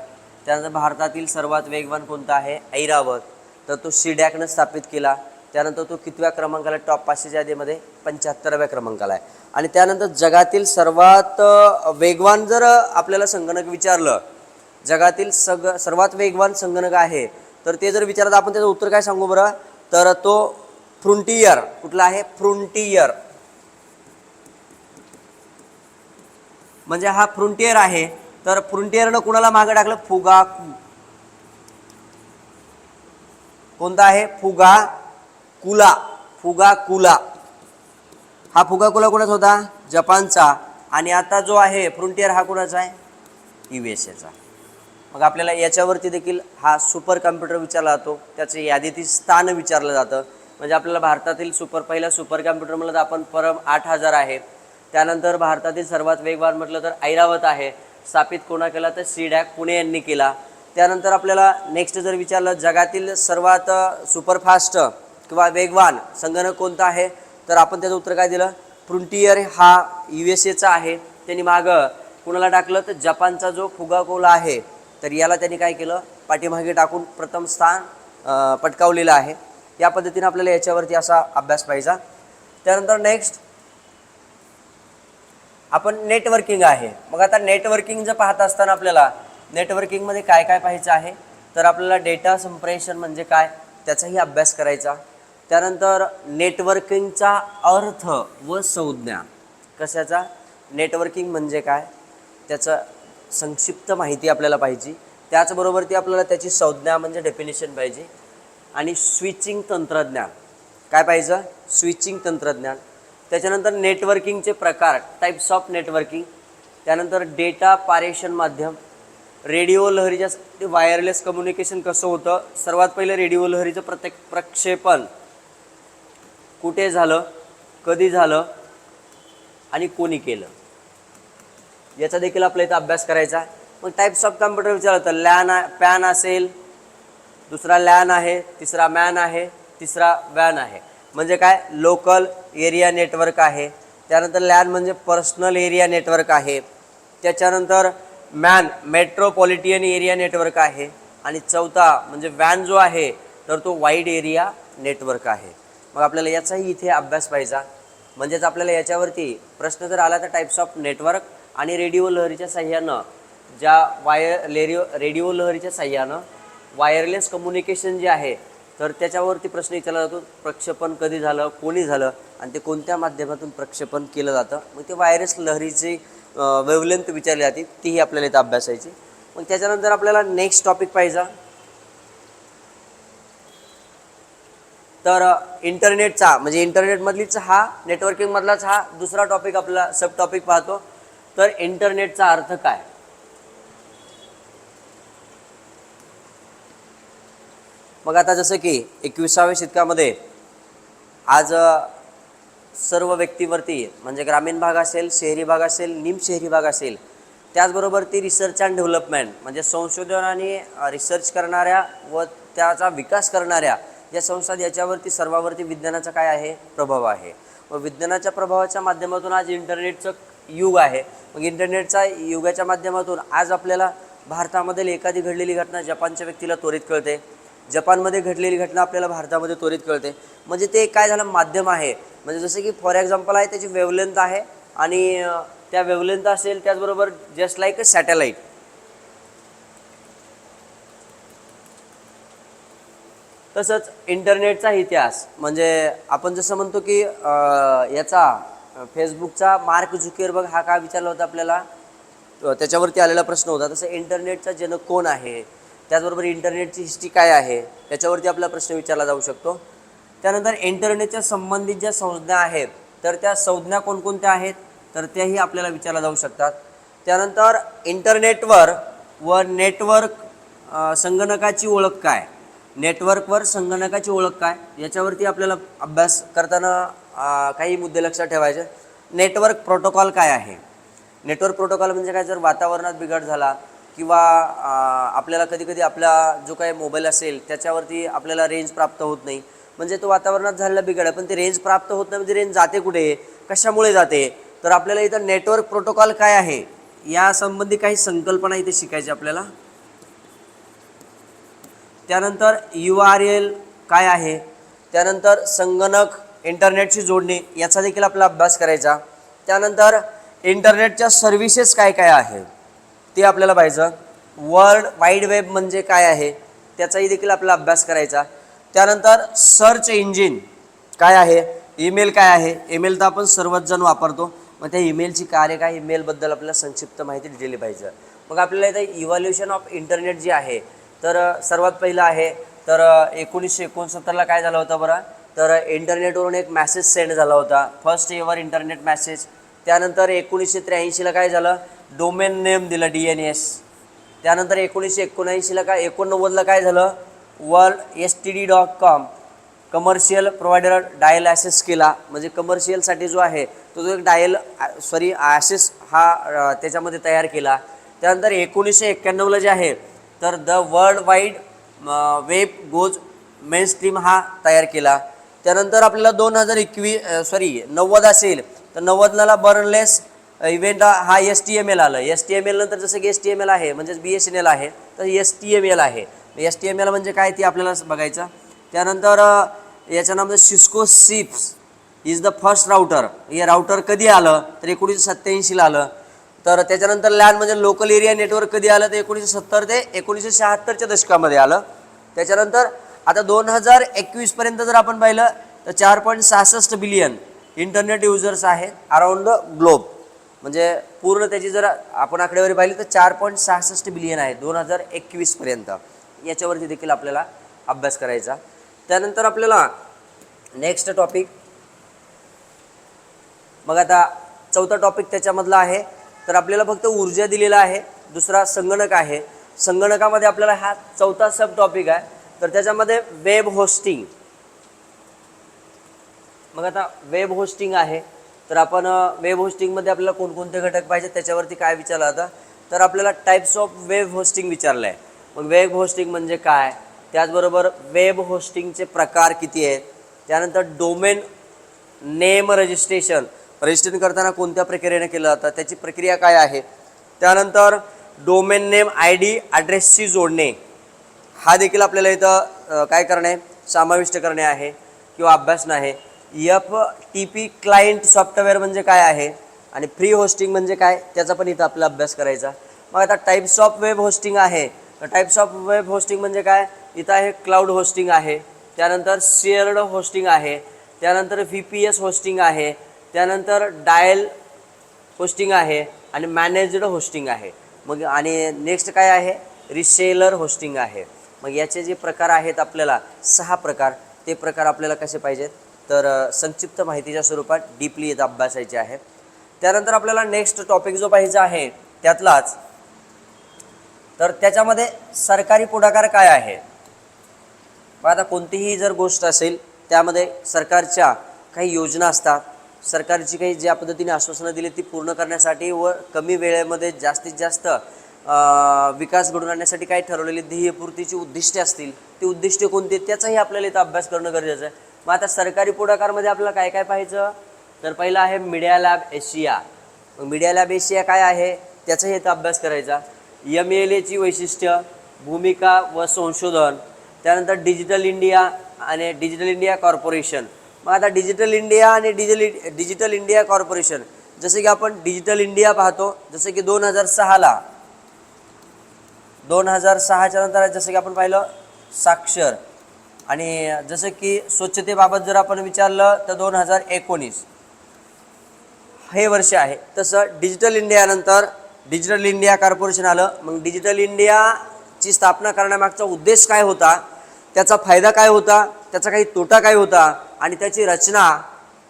त्यानंतर भारतातील सर्वात वेगवान कोणता आहे? ऐरावत. तर तो सीडॅकनं स्थापित केला. त्यानंतर तो कितव्या क्रमांकाला? टॉप 500च्या यादीमध्ये 75व्या क्रमांकाला आहे. आणि त्यानंतर जगातील सर्वात वेगवान जर आपल्याला संगणक विचारलं, जगातील सर्वात वेगवान संगणक आहे तर ते जर विचारलं आपण त्याचं उत्तर काय सांगू बरं? तर तो फ्रंटियर. कुठला आहे? फ्रंटियर. म्हणजे हा फ्रंटियर आहे. तर फ्रंटियरनं कुणाला मागे टाकलं? फुगाकू. कोणता आहे? फुगाकुला. हा फुगाकुला कोणाचा होता? जपानचा. आणि आता जो आहे फ्रंटियर हा कोणाचा आहे? USA चा. मग आपल्याला याच्यावरती देखील हा सुपर कम्प्युटर विचारला जातो, त्याचे यादीतील स्थान विचारलं जातं. म्हणजे आपल्याला भारतातील पहिला सुपर कम्प्युटर म्हटलं तर आपण परम 8000 आहे. त्यानंतर भारतातील सर्वात वेगवान म्हटलं तर ऐरावत आहे. स्थापित कोणा केला? तर सीडॅक पुणे यांनी केला. त्यानंतर आपल्याला नेक्स्ट जर विचारलं जगातील सर्वात सुपरफास्ट किंवा वेगवान संगणक कोणता आहे तर आपण त्याचं उत्तर काय दिलं? फ्रंटियर हा USA चा आहे. त्यांनी मागं कुणाला टाकलं? तर जपानचा जो फुगाकोला आहे तर याला त्यांनी काय केलं? पाठीमागे टाकून प्रथम स्थान पटकावलेलं आहे. या पद्धतीने आपल्याला याच्यावरती असा अभ्यास पाहिजे. त्यानंतर नेक्स्ट आपण नेटवर्किंग आहे. मग आता नेटवर्किंग जर पाहत असताना आपल्याला नेटवर्किंगमध्ये काय काय पाहायचं आहे तर आपल्याला डेटा संप्रेषण म्हणजे काय त्याचाही अभ्यास करायचा. त्यानंतर नेटवर्किंगचा अर्थ व संज्ञा. कशाचा? नेटवर्किंग म्हणजे काय त्याचं संक्षिप्त माहिती आपल्याला पाहिजे. त्याचबरोबर ती आपल्याला त्याची संज्ञा म्हणजे डेफिनेशन पाहिजे. आणि स्विचिंग तंत्रज्ञान काय पाहिजे? स्विचिंग तंत्रज्ञान. त्याच्यानंतर नेटवर्किंगचे प्रकार, टाईप्स ऑफ नेटवर्किंग. त्यानंतर डेटा पारेषण माध्यम, रेडिओ लहरीच्या वायरलेस कम्युनिकेशन कसं होतं. सर्वात पहिलं रेडिओ लहरीचं प्रक्षेपण कुठे झालं, कधी झालं आणि कोणी केलं याचा देखील आपल्या इथं अभ्यास करायचा. मग टाईप्स ऑफ कम्प्युटर विचारलं तर पॅन असेल, दुसरा लॅन आहे, तिसरा मॅन आहे, तिसरा वॅन आहे. म्हणजे काय? लोकल एरिया नेटवर्क आहे. त्यानंतर लॅन म्हणजे पर्सनल एरिया नेटवर्क आहे. त्याच्यानंतर मॅन मेट्रोपॉलिटियन एरिया नेटवर्क आहे. आणि चौथा म्हणजे वॅन जो आहे तर तो वाईड एरिया नेटवर्क आहे. मग आपल्याला याचाही इथे अभ्यास पाहिजे. म्हणजेच आपल्याला याच्यावरती प्रश्न जर आला तर टाईप्स ऑफ नेटवर्क आणि रेडिओ लहरीच्या साह्यानं रेडिओ लहरीच्या साह्यानं वायरलेस कम्युनिकेशन जे आहे तर त्याच्यावरती प्रश्न विचारला जातो. प्रक्षेपण कधी झालं, कोणी झालं आणि ते कोणत्या माध्यमातून प्रक्षेपण केलं जातं. मग ते वायरलेस लहरीची वेव्हलेंथ विचारली जाते, तीही आपल्याला इथं अभ्यासायची. मग त्याच्यानंतर आपल्याला नेक्स्ट टॉपिक पाहिजे तर इंटरनेटचा म्हणजे इंटरनेटमधलीच हा नेटवर्किंगमधलाच हा दुसरा टॉपिक आपला सब टॉपिक पाहतो. तर इंटरनेटचा अर्थ काय? मग आता जसं की 21व्या शतकामध्ये आज सर्व व्यक्तीवरती, म्हणजे ग्रामीण भाग असेल, शहरी भाग असेल, निमशहरी भाग असेल, त्याचबरोबर ती रिसर्च अँड डेव्हलपमेंट म्हणजे संशोधन आणि रिसर्च करणाऱ्या व त्याचा विकास करणाऱ्या ज्या संस्था, याच्यावरती सर्वावरती विज्ञानाचा काय आहे, प्रभाव आहे. व विज्ञानाच्या प्रभावाच्या माध्यमातून आज इंटरनेटचं युग आहे. मग इंटरनेटच्या युगाच्या माध्यमातून आज आपल्याला भारतामधील एखादी घडलेली घटना जपानच्या व्यक्तीला त्वरित कळते, जपानमध्ये घडलेली घटना आपल्याला भारतामध्ये त्वरित कळते. म्हणजे ते काय झालं, माध्यम आहे. म्हणजे जसं की फॉर एक्झाम्पल आहे, त्याची वेव्हलेंथ आहे आणि त्या वेव्हलेंथ असेल, त्याचबरोबर जस्ट लाईक अ सॅटेलाईट. तसंच इंटरनेटचा इतिहास म्हणजे आपण जसं म्हणतो की याचा फेसबुकचा मार्क झुकरबर्ग हा काय विचारला होता आपल्याला, त्याच्यावरती आलेला प्रश्न होता. तसं इंटरनेटचा जनक कोण आहे, त्याचबरोबर इंटरनेटची हिस्ट्री काय आहे, त्याच्यावरती आपला प्रश्न विचारला जाऊ शकतो. त्यानंतर इंटरनेटच्या संबंधित ज्या संज्ञा आहेत, तर त्या संज्ञा कोणकोणत्या आहेत, तर त्याही आपल्याला विचारल्या जाऊ शकतात. त्यानंतर इंटरनेटवर व नेटवर्क संगणकाची ओळख काय, नेटवर्कवर संगणकाची ओळख काय, याच्यावरती आपल्याला अभ्यास करताना काही मुद्दे लक्षात ठेवायचे. नेटवर्क प्रोटोकॉल काय आहे, नेटवर्क प्रोटोकॉल म्हणजे काय, जर वातावरणात बिघाड झाला किंवा आपल्याला कधीकधी आपला जो काही मोबाईल असेल त्याच्यावरती आपल्याला रेंज प्राप्त होत नाही, म्हणजे तो वातावरणात झालेला बिघाड आहे, पण ते रेंज प्राप्त होत नाही, म्हणजे रेंज जाते कुठे, कशामुळे जाते, तर आपल्याला इथं नेटवर्क प्रोटोकॉल काय आहे या संबंधी काही संकल्पना इथे शिकायची आपल्याला. त्यानंतर URL काय आहे, त्यानंतर संगणक इंटरनेटशी जोडणे याचा देखील आपला अभ्यास करायचा. त्यानंतर इंटरनेटच्या सर्व्हिसेस काय काय आहे ते आपल्याला पाहायचं. वर्ल्ड वाईड वेब म्हणजे काय आहे त्याचाही देखील आपला अभ्यास करायचा. त्यानंतर सर्च इंजिन काय आहे, ईमेल काय आहे, ईमेल तर आपण सर्वच जण वापरतो, मग त्या ईमेलची कार्य काय, ईमेलबद्दल आपल्याला संक्षिप्त माहिती दिली पाहिजे. मग आपल्याला इथे इव्हॉल्युशन ऑफ इंटरनेट जी आहे, तर सर्वात पहिलं आहे तर 1969ला काय झालं होतं बरं, तर इंटरनेटवरून एक मॅसेज सेंड झाला होता, फर्स्ट एव्हर इंटरनेट मॅसेज. त्यानंतर 1983ला काय झालं, डोमेन नेम दिलं DNS. त्यानंतर 1979ला काय, 89ला काय झालं, world STD.com commercial provider dial assess केला, म्हणजे कमर्शियलसाठी जो आहे तो जो एक डायल ॲसेस हा त्याच्यामध्ये तयार केला. त्यानंतर 1991ला जे आहे तर the world wide web goes main stream हा तयार केला. त्यानंतर आपल्याला 90 असेल तर 90ला बर्नलेस इव्हेंट हा STML आलं. STML नंतर जसं की STML आहे म्हणजेच BSNL आहे, तर STML आहे. STML म्हणजे काय ते आपल्याला बघायचं. त्यानंतर याचं नाव सिस्को सिप्स इज द फर्स्ट राउटर. हे राउटर कधी आलं तर 1987ला आलं. तर त्याच्यानंतर लॅन म्हणजे लोकल एरिया नेटवर्क कधी आलं तर 1970 ते 1976च्या दशकामध्ये आलं. त्याच्यानंतर आता 2021 पर्यंत जर आपण पाहिलं तर 4.66 बिलियन इंटरनेट युजर्स आहेत अराउंड द ग्लोब. म्हणजे पूर्ण त्याची जर आपण आकडेवारी पाहिली तर 4.66 बिलियन आहे 2021 पर्यंत. याच्यावरती देखील आपल्याला अभ्यास करायचा. त्यानंतर आपल्याला नेक्स्ट टॉपिक, मग आता चौथा टॉपिक त्याच्यामधला आहे तर आपल्याला फक्त ऊर्जा दिलेला आहे, दुसरा संगणक आहे. संगणकामध्ये आपल्याला हा चौथा सब टॉपिक आहे, तर त्याच्यामध्ये वेब होस्टिंग. मग आता वेब होस्टिंग आहे तर आपण वेब होस्टिंगमध्ये आपल्याला कोणकोणते घटक पाहिजे त्याच्यावरती काय विचारलं होतं, तर आपल्याला टाईप्स ऑफ वेब होस्टिंग विचारलं आहे. मग वेब होस्टिंग म्हणजे काय, त्याचबरोबर वेब होस्टिंगचे प्रकार किती आहेत, त्यानंतर डोमेन नेम रजिस्ट्रेशन करताना कोणत्या प्रक्रियेने केलं जातं त्याची प्रक्रिया काय आहे, त्यानंतर डोमेन नेम ID ॲड्रेसशी जोडणे हा देखील आपल्याला इथं काय करणे, समाविष्ट करणे आहे किंवा अभ्यासणं आहे. FTP क्लायंट सॉफ्टवेअर म्हणजे काय आहे आणि फ्री होस्टिंग म्हणजे काय त्याचा पण इथं आपला अभ्यास करायचा. मग आता टाईप्स ऑफ वेब होस्टिंग आहे, तर टाईप्स ऑफ वेब होस्टिंग म्हणजे काय, इथं आहे क्लाउड होस्टिंग आहे, त्यानंतर शेअर्ड होस्टिंग आहे, त्यानंतर VPS होस्टिंग आहे, त्यानंतर डायल होस्टिंग आहे आणि मॅनेज्ड होस्टिंग आहे. मग आणि नेक्स्ट काय आहे, रिसेलर होस्टिंग आहे. मग याचे जे प्रकार आहेत आपल्याला 6 प्रकार, ते प्रकार आपल्याला कसे पाहिजेत तर संक्षिप्त माहितीच्या स्वरूपात डीपली इथं अभ्यासायचे आहे. त्यानंतर आपल्याला नेक्स्ट टॉपिक जो पाहिजे आहे त्यातलाच, तर त्याच्यामध्ये सरकारी पुढाकार काय आहे. मग आता कोणतीही जर गोष्ट असेल त्यामध्ये सरकारच्या काही योजना असतात, सरकारची काही ज्या पद्धतीने आश्वासनं दिली ती पूर्ण करण्यासाठी व कमी वेळेमध्ये जास्तीत जास्त विकास घडवून आणण्यासाठी काय ठरवलेली ध्येयपूर्तीची उद्दिष्टे असतील, ती उद्दिष्टे कोणती त्याचाही आपल्याला इथं अभ्यास करणं गरजेचं आहे. मग आता सरकारी पुढाकारमध्ये आपल्याला काय काय पाहायचं, तर पहिलं आहे मीडिया लॅब एशिया. मग मीडिया लॅब एशिया काय आहे त्याचाही इथं अभ्यास करायचा. MLAची वैशिष्ट्य, भूमिका व संशोधन. त्यानंतर डिजिटल इंडिया आणि डिजिटल इंडिया कॉर्पोरेशन. मग आता डिजिटल इंडिया आणि डिजिटल इंडिया कॉर्पोरेशन, जसे की आपण डिजिटल इंडिया पाहतो, जसे की 2006च्या नंतर जसं की आपण पाहिलं साक्षर, आणि जसं की स्वच्छतेबाबत जर आपण विचारलं तर 2019 हे वर्ष आहे. तसं डिजिटल इंडियानंतर डिजिटल इंडिया कॉर्पोरेशन आलं. मग डिजिटल इंडियाची स्थापना करण्यामागचा उद्देश काय होता, त्याचा फायदा काय होता, त्याचा काही तोटा काय होता आणि त्याची रचना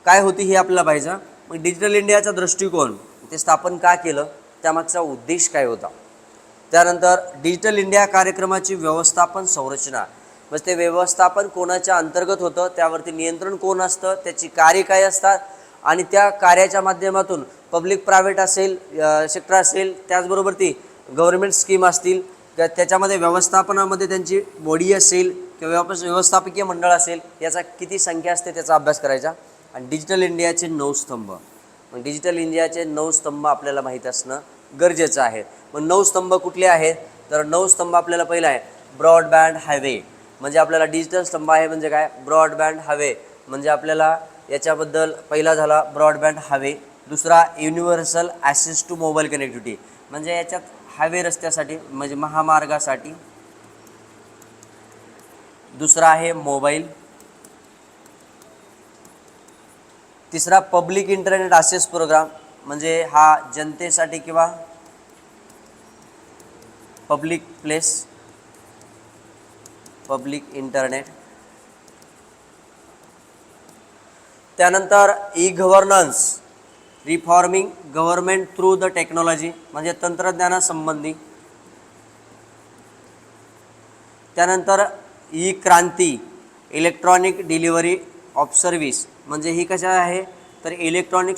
काय होती हे आपल्याला पाहिजे. मग डिजिटल इंडियाचा दृष्टिकोन, ते स्थापन का केलं, त्यामागचा उद्देश काय होता. त्यानंतर डिजिटल इंडिया कार्यक्रमाची व्यवस्थापन संरचना, म्हणजे ते व्यवस्थापन कोणाच्या अंतर्गत होतं, त्यावरती नियंत्रण कोण असतं, त्याची कार्य काय असतात आणि त्या कार्याच्या माध्यमातून पब्लिक प्रायव्हेट असेल, सेक्टर असेल, त्याचबरोबर ती गव्हर्नमेंट स्कीम असतील, त्याच्यामध्ये व्यवस्थापनामध्ये त्यांची बॉडी असेल किंवा व्यवस्थापकीय मंडळ असेल, याचा किती संख्या असते त्याचा अभ्यास करायचा. आणि डिजिटल इंडियाचे 9 स्तंभ. मग डिजिटल इंडियाचे 9 स्तंभ आपल्याला माहीत असणं गरजेचं आहे. मग 9 स्तंभ कुठले आहेत, तर 9 स्तंभ आपल्याला पहिला आहे ब्रॉडबँड हायवे. म्हणजे आपल्याला डिजिटल स्तंभ आहे म्हणजे काय, ब्रॉडबँड हायवे. म्हणजे आपल्याला याच्याबद्दल पहिला झाला ब्रॉडबँड हायवे. दुसरा universal access to mobile connectivity, म्हणजे याच्यात हायवे रस्त्यासाठी म्हणजे महामार्गासाठी. दुसरा आहे मोबाईल. तिसरा पब्लिक इंटरनेट ॲक्सेस प्रोग्राम, म्हणजे हा जनतेसाठी किंवा पब्लिक प्लेस, पब्लिक इंटरनेट. त्यानंतर e governance, reforming government through the technology, म्हणजे तंत्रज्ञानासंबंधी. त्यानंतर E Kranti, electronic delivery of service, म्हणजे ही कशा आहे तर इलेक्ट्रॉनिक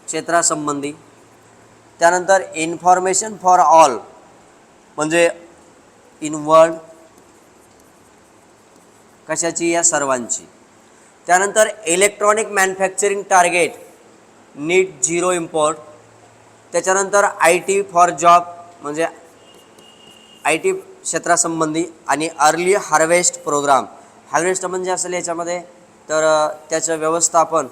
क्षेत्रासंबंधी. त्यानंतर इन्फॉर्मेशन फॉर ऑल, म्हणजे इनवर्ल्ड कशाची, या सर्वांची. त्यानंतर इलेक्ट्रॉनिक मॅन्युफॅक्चरिंग टार्गेट, नीट झिरो इम्पोर्ट. त्याच्यानंतर IT फॉर जॉब, म्हणजे IT क्षेत्रासंबंधी. आणि अर्ली हार्वेस्ट प्रोग्राम. हार्वेस्ट म्हणजे असेल याच्यामध्ये तर त्याचं व्यवस्थापन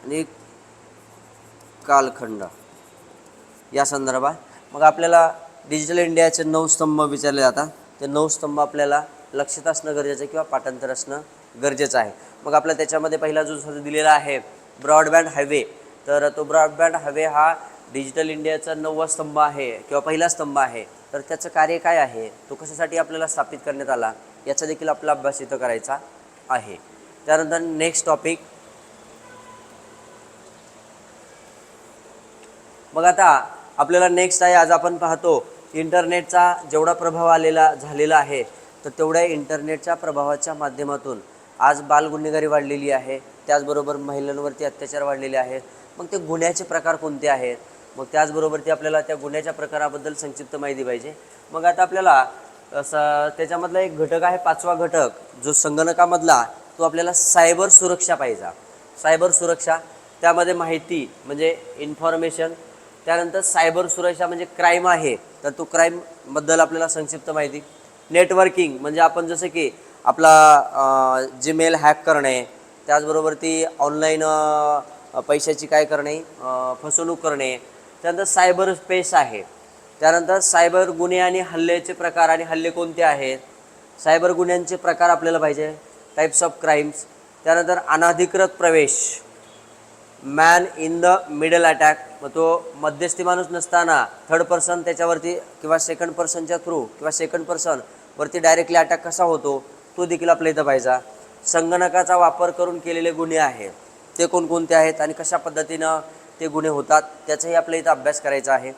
आणि कालखंड या संदर्भात. मग आपल्याला डिजिटल इंडियाचे 9 स्तंभ विचारले जातात. ते 9 स्तंभ आपल्याला लक्षात असणं गरजेचं आहे किंवा पाठांतर असणं गरजेचं आहे. मग आपल्याला त्याच्यामध्ये पहिला जो दिलेला आहे ब्रॉडबँड हायवे, तर तो ब्रॉडबँड हायवे हा डिजिटल इंडियाचा 9वा स्तंभ आहे किंवा पहिला स्तंभ आहे. तर त्याचं कार्य काय आहे, तो कशासाठी आपल्याला स्थापित करण्यात आला, याचा देखील आपला अभ्यास इथं करायचा आहे. त्यानंतर नेक्स्ट टॉपिक. मग आता आपल्याला नेक्स्ट आहे, आज आपण पाहतो इंटरनेटचा जेवढा प्रभाव झालेला आहे, तर तेवढ्या इंटरनेटच्या प्रभावाच्या माध्यमातून आज बालगुन्हेगारी वाढलेली आहे. त्याचबरोबर महिलांवरती अत्याचार वाढलेले आहेत. मग ते गुन्ह्याचे प्रकार कोणते आहेत, मग त्याचबरोबर ते आपल्याला त्या गुन्ह्याच्या प्रकाराबद्दल संक्षिप्त माहिती पाहिजे. मग आता आपल्याला त्याच्यामधला एक घटक आहे, 5वा घटक जो संगणकामधला, तो आपल्याला सायबर सुरक्षा पाहिजे. सायबर सुरक्षा, त्यामध्ये माहिती म्हणजे इन्फॉर्मेशन. त्यानंतर सायबर सुरक्षा म्हणजे क्राईम आहे, तर तो क्राईमबद्दल आपल्याला संक्षिप्त माहिती. नेटवर्किंग म्हणजे आपण जसं की आपला जीमेल हॅक करणे, त्याचबरोबर ती ऑनलाईन पैशाची काय करणे, फसवणूक करणे. त्यानंतर सायबर स्पेस आहे. त्यानंतर सायबर गुन्हे आणि हल्ल्याचे प्रकार आणि हल्ले कोणते आहेत, सायबर गुन्ह्यांचे प्रकार आपल्याला पाहिजे, टाईप्स ऑफ क्राईम्स. त्यानंतर अनधिकृत प्रवेश, man in the middle attack, मग तो मध्यस्थी माणूस नसताना थर्ड पर्सन त्याच्यावरती किंवा सेकंड पर्सनच्या थ्रू किंवा सेकंड पर्सनवरती डायरेक्टली अटॅक कसा होतो, तो देखील आपल्या इथं पाहिजे. संगणकाचा वापर करून केलेले गुन्हे आहेत ते कोणकोणते आहेत आणि कशा पद्धतीनं ते गुन्हे होतात, त्याचाही आपल्या इथं अभ्यास करायचा आहे.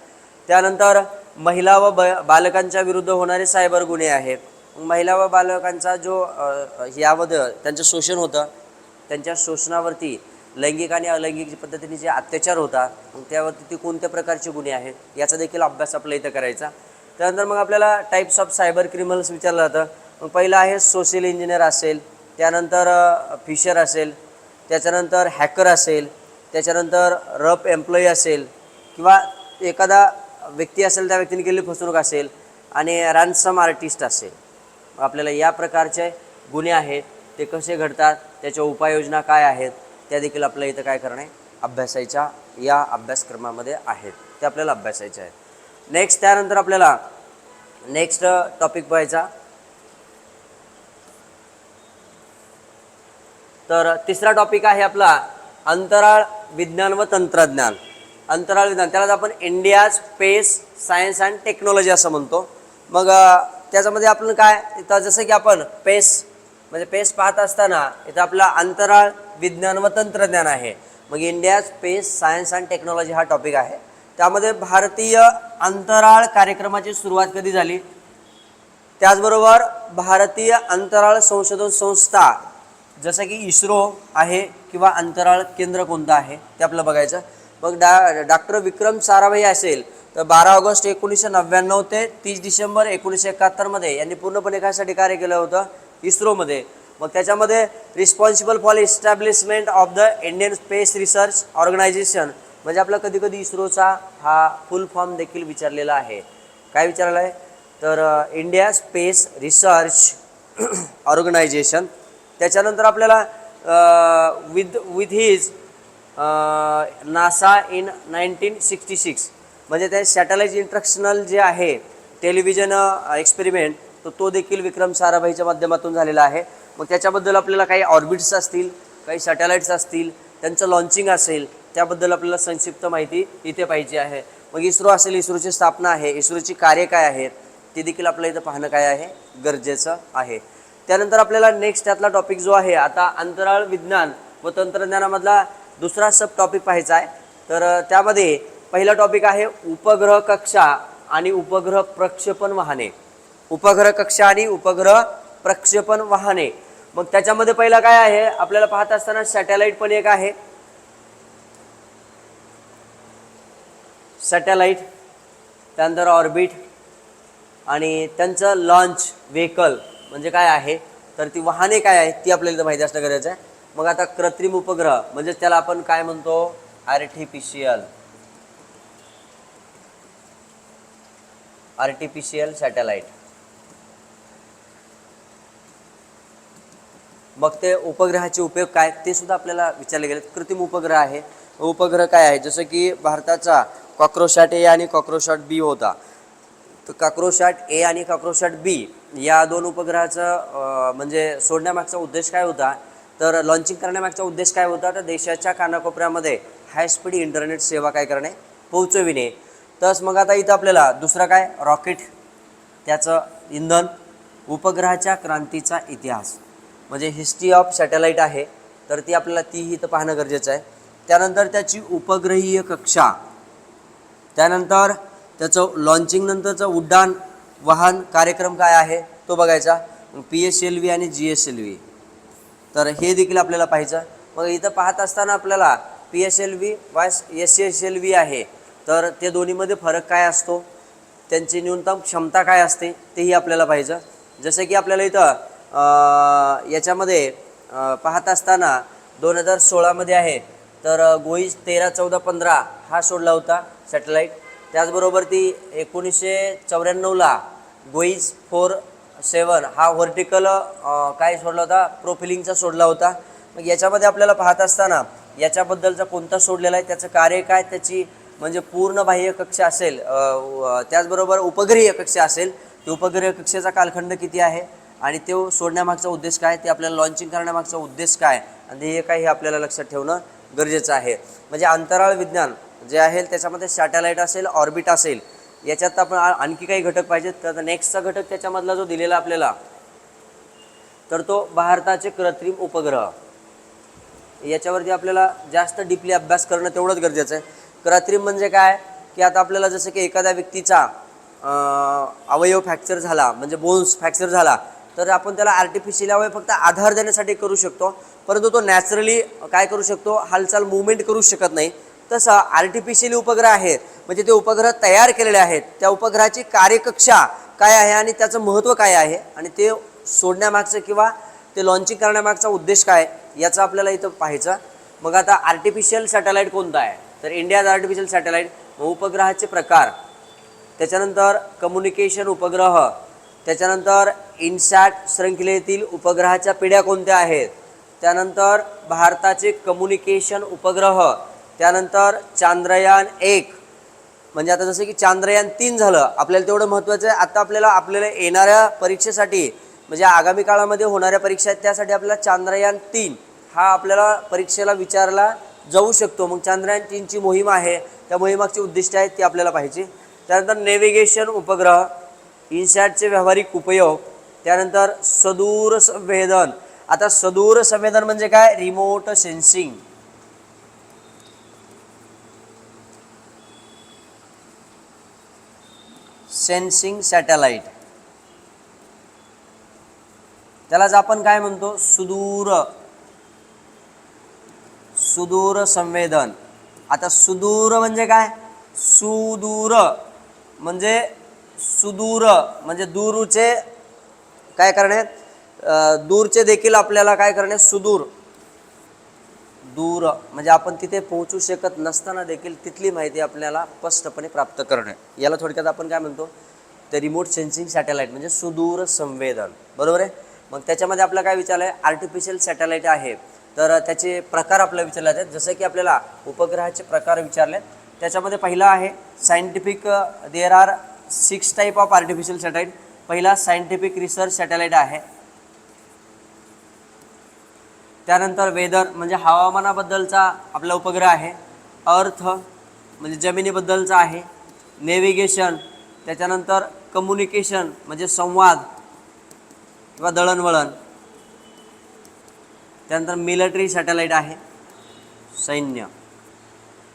त्यानंतर महिला व बालकांच्या विरुद्ध होणारे सायबर गुन्हे आहेत. महिला व बालकांचा जो यामध्ये त्यांचं शोषण होतं, त्यांच्या शोषणावरती लैंगिक आणि अलैंगिक पद्धतीने जे अत्याचार होतात, मग त्यावरती ते कोणत्या प्रकारचे गुन्हे आहेत याचा देखील अभ्यास आपल्या इथं करायचा. त्यानंतर मग आपल्याला टाईप्स ऑफ सायबर क्रिमिनल्स विचारलं जातं. मग पहिलं आहे सोशल इंजिनियर असेल, त्यानंतर फिशर असेल, त्याच्यानंतर हॅकर असेल, त्याच्यानंतर रफ एम्प्लॉई असेल किंवा एखादा व्यक्ती असेल त्या व्यक्तीने केलेली फसवणूक असेल आणि रॅन्सम आर्टिस्ट असेल. आपल्याला या प्रकारचे गुन्हे आहेत ते कसे घडतात, त्याच्या उपाययोजना काय आहेत, त्या देखील आपल्याला इथं काय करणे अभ्यासायच्या या अभ्यासक्रमामध्ये आहेत, ते आपल्याला अभ्यासायचे आहेत. नेक्स्ट त्यानंतर आपल्याला नेक्स्ट टॉपिक पाहायचा. तर तिसरा टॉपिक आहे आपला अंतराळ विज्ञान व तंत्रज्ञान. अंतराळ विज्ञान त्यालाच आपण India space science and technology असं म्हणतो. मग त्याच्यामध्ये आपण काय इथं जसं की आपण म्हणजे पेस पाहत असताना इथं आपला अंतराळ विज्ञान व तंत्रज्ञान आहे. मग India space science and technology हा टॉपिक आहे. त्यामध्ये भारतीय अंतराळ कार्यक्रमाची सुरुवात कधी झाली, त्याचबरोबर भारतीय अंतराळ संशोधन संस्था जसं की इस्रो आहे किंवा अंतराळ केंद्र कोणतं आहे ते आपलं बघायचं. मग डॉक्टर विक्रम साराभाई असेल तर 12 ऑगस्ट 1999 ते 30 डिसेंबर 1971 यांनी पूर्णपणे कशासाठी कार्य केलं होतं, इस्रोमध्ये. मग त्याच्यामध्ये responsible for establishment of the Indian Space Research Organisation, म्हणजे आपला कधी कधी इस्रोचा हा फुल फॉर्म देखील विचारलेला आहे. काय विचारलं आहे तर इंडिया स्पेस रिसर्च ऑर्गनायझेशन. त्याच्यानंतर आपल्याला विथ हिज नासा इन 1966, म्हणजे ते सॅटेलाइट इंट्रॅक्शनल जे आहे टेलिव्हिजन एक्सपेरिमेंट तो देखील विक्रम साराभाईच्या माध्यमातून झालेला आहे. मग त्याच्याबद्दल आपल्याला काही ऑर्बिट्स असतील, काही सॅटेलाइट्स असतील, त्यांचं लॉन्चिंग असेल, त्याबद्दल आपल्याला संक्षिप्त माहिती इथे पाहिजे आहे. मग इस्रो असेल, इस्रोची स्थापना आहे, इस्रोची कार्य काय आहेत ते देखील आपल्याला इथं पाहणं काय आहे गरजेचं आहे. त्यानंतर आपल्याला नेक्स्ट त्यातला टॉपिक जो आहे आता अंतराळ विज्ञान व तंत्रज्ञानामधला दुसरा सब टॉपिक पाहायचा आहे. तर त्यामध्ये पहिला टॉपिक आहे उपग्रह कक्षा आणि उपग्रह प्रक्षेपण वाहने. उपग्रह कक्षा आणि उपग्रह प्रक्षेपण वाहने. मग त्याच्यामध्ये पहिला काय आहे आपल्याला पाहत असताना सॅटेलाइट पण एक आहे. सॅटेलाइट, त्यानंतर ऑर्बिट आणि त्यांचं लॉन्च व्हेकल म्हणजे काय आहे तर ती वाहने काय आहेत ती आपल्याला माहिती असणं गरजेचं आहे. मग आता कृत्रिम उपग्रह म्हणजे त्याला आपण काय म्हणतो आर्टिफिशियल सॅटेलाइट. मग ते उपग्रहाचे उपयोग काय ते सुद्धा आपल्याला विचारले गेले. कृत्रिम उपग्रह आहे, उपग्रह काय आहे जसं की भारताचा कॉक्रोसॅट ए आणि कॉक्रोसॅट बी होता. तर कॉक्रोसॅट ए आणि कॉक्रोसॅट बी या दोन उपग्रहाचं म्हणजे सोडण्यामागचा उद्देश काय होता तर लॉन्चिंग करण्यामागचा उद्देश काय होता तर देशाच्या कानाकोपऱ्यामध्ये हाय स्पीड इंटरनेट सेवा काय करणे पोहोचविणे. तस मग आता इथं आपल्याला दुसरं काय रॉकेट, त्याचं इंधन, उपग्रहाच्या क्रांतीचा इतिहास म्हणजे हिस्ट्री ऑफ सॅटेलाइट आहे तर ती आपल्याला तीही इथं पाहणं गरजेचं आहे. त्यानंतर त्याची उपग्रहीय कक्षा, त्यानंतर त्याचं लॉन्चिंग नंतरचं उड्डाण वाहन कार्यक्रम काय आहे तो बघायचा. PSLV आणि GSLV तर हे देखील आपल्याला पाहायचं. मग इथं पाहत असताना आपल्याला PSLV SSLV आहे तर ते दोन्हीमध्ये फरक काय असतो, त्यांची न्यूनतम क्षमता काय असते तेही आपल्याला पाहिजे. जसं की आपल्याला इथं याच्यामध्ये पाहत असताना 2016 आहे तर गोईज 13-14-15 हा सोडला होता सॅटेलाईट. त्याचबरोबर ती 1994 गोईज 4-7 हा व्हर्टिकल काय सोडला होता प्रोफिलिंगचा सोडला होता. मग याच्यामध्ये आपल्याला पाहत असताना याच्याबद्दलचा कोणता सोडलेला आहे, त्याचं कार्य काय, त्याची म्हणजे पूर्ण बाह्य कक्षा असेल, त्याचबरोबर उपग्रहीय कक्षा असेल, ते उपग्रह कक्षेचा कालखंड किती आहे आणि तो सोडण्यामागचा उद्देश काय, ते आपल्याला लॉन्चिंग करण्यामागचा उद्देश काय आणि हे काय हे आपल्याला लक्षात ठेवणं गरजेचं आहे. म्हणजे अंतराळ विज्ञान जे आहे त्याच्यामध्ये सॅटेलाइट असेल, ऑर्बिट असेल, याच्यात आपण आणखी काही घटक पाहिजेत. तर नेक्स्टचा घटक त्याच्यामधला जो दिलेला आपल्याला तर तो भारताचे कृत्रिम उपग्रह. याच्यावरती आपल्याला जास्त डीपली अभ्यास करणं तेवढंच गरजेचं आहे. कृत्रिम म्हणजे काय की आता आपल्याला जसं की एखाद्या व्यक्तीचा अवयव फ्रॅक्चर झाला म्हणजे बोन्स फ्रॅक्चर झाला तर आपण त्याला आर्टिफिशियल अवयव फक्त आधार देण्यासाठी करू शकतो, परंतु तो नॅचरली काय करू शकतो, हालचाल मुवमेंट करू शकत नाही. तसं आर्टिफिशियल उपग्रह आहे म्हणजे ते उपग्रह तयार केलेले आहेत, त्या उपग्रहाची कार्यकक्षा काय आहे आणि त्याचं महत्त्व काय आहे आणि ते सोडण्यामागचं किंवा ते लॉन्चिंग करण्यामागचा उद्देश काय याचा आपल्याला इथं पाहायचं. मग आता आर्टिफिशियल सॅटेलाईट कोणता आहे तर इंडियाज आर्टिफिशियल सॅटेलाईट. उपग्रहाचे प्रकार, त्याच्यानंतर कम्युनिकेशन उपग्रह, त्याच्यानंतर इनसॅट शृंखलेतील उपग्रहाच्या पिढ्या कोणत्या आहेत, त्यानंतर भारताचे कम्युनिकेशन उपग्रह, त्यानंतर चांद्रयान-1 म्हणजे आता जसं की चांद्रयान-3 झालं आपल्याला तेवढं महत्त्वाचं आहे. आता आपल्याला येणाऱ्या परीक्षेसाठी म्हणजे आगामी काळामध्ये होणाऱ्या परीक्षा आहेत त्यासाठी आपल्याला चांद्रयान-3 हा आपल्याला परीक्षेला विचारला जाऊ शकतो. मग चांद्रयान-3ची मोहीम आहे, त्या मोहिमाची उद्दिष्ट आहेत ती आपल्याला पाहिजे. त्यानंतर नेव्हिगेशन उपग्रह, इनसॅटचे व्यावहारिक उपयोग, त्यानंतर सदूर संवेदन. आता सदूर संवेदन म्हणजे काय, रिमोट सेन्सिंग. सेन्सिंग सॅटेलाइट त्यालाच आपण काय म्हणतो, सुदूर संवेदन. आता सुदूर म्हणजे काय, सुदूर म्हणजे दूरचे काय करणे, दूरचे देखील आपल्याला काय करणे, दूर म्हणजे आपण तिथे पोहोचू शकत नसताना देखील तिथली माहिती आपल्याला स्पष्टपणे प्राप्त करणे, याला थोडक्यात आपण काय म्हणतो, ते रिमोट सेन्सिंग सॅटेलाइट म्हणजे सुदूर संवेदन. बरोबर आहे. मग त्याच्यामध्ये आपल्याला काय विचारलं आहे, आर्टिफिशियल सॅटेलाइट आहे तर त्याचे प्रकार आपल्याला विचारले आहेत. जसं की आपल्याला उपग्रहाचे प्रकार विचारले, त्याच्यामध्ये पहिला आहे scientific. There are 6 type of artificial satellite. पहिला सायंटिफिक रिसर्च सॅटेलाइट आहे. त्यानंतर वेदर म्हणजे हवामानाबद्दलचा आपला उपग्रह आहे. अर्थ म्हणजे जमिनीबद्दलचा आहे. नेव्हिगेशन, त्याच्यानंतर कम्युनिकेशन म्हणजे संवाद किंवा दळणवळण. त्यानंतर मिलिटरी सॅटेलाइट आहे, सैन्य.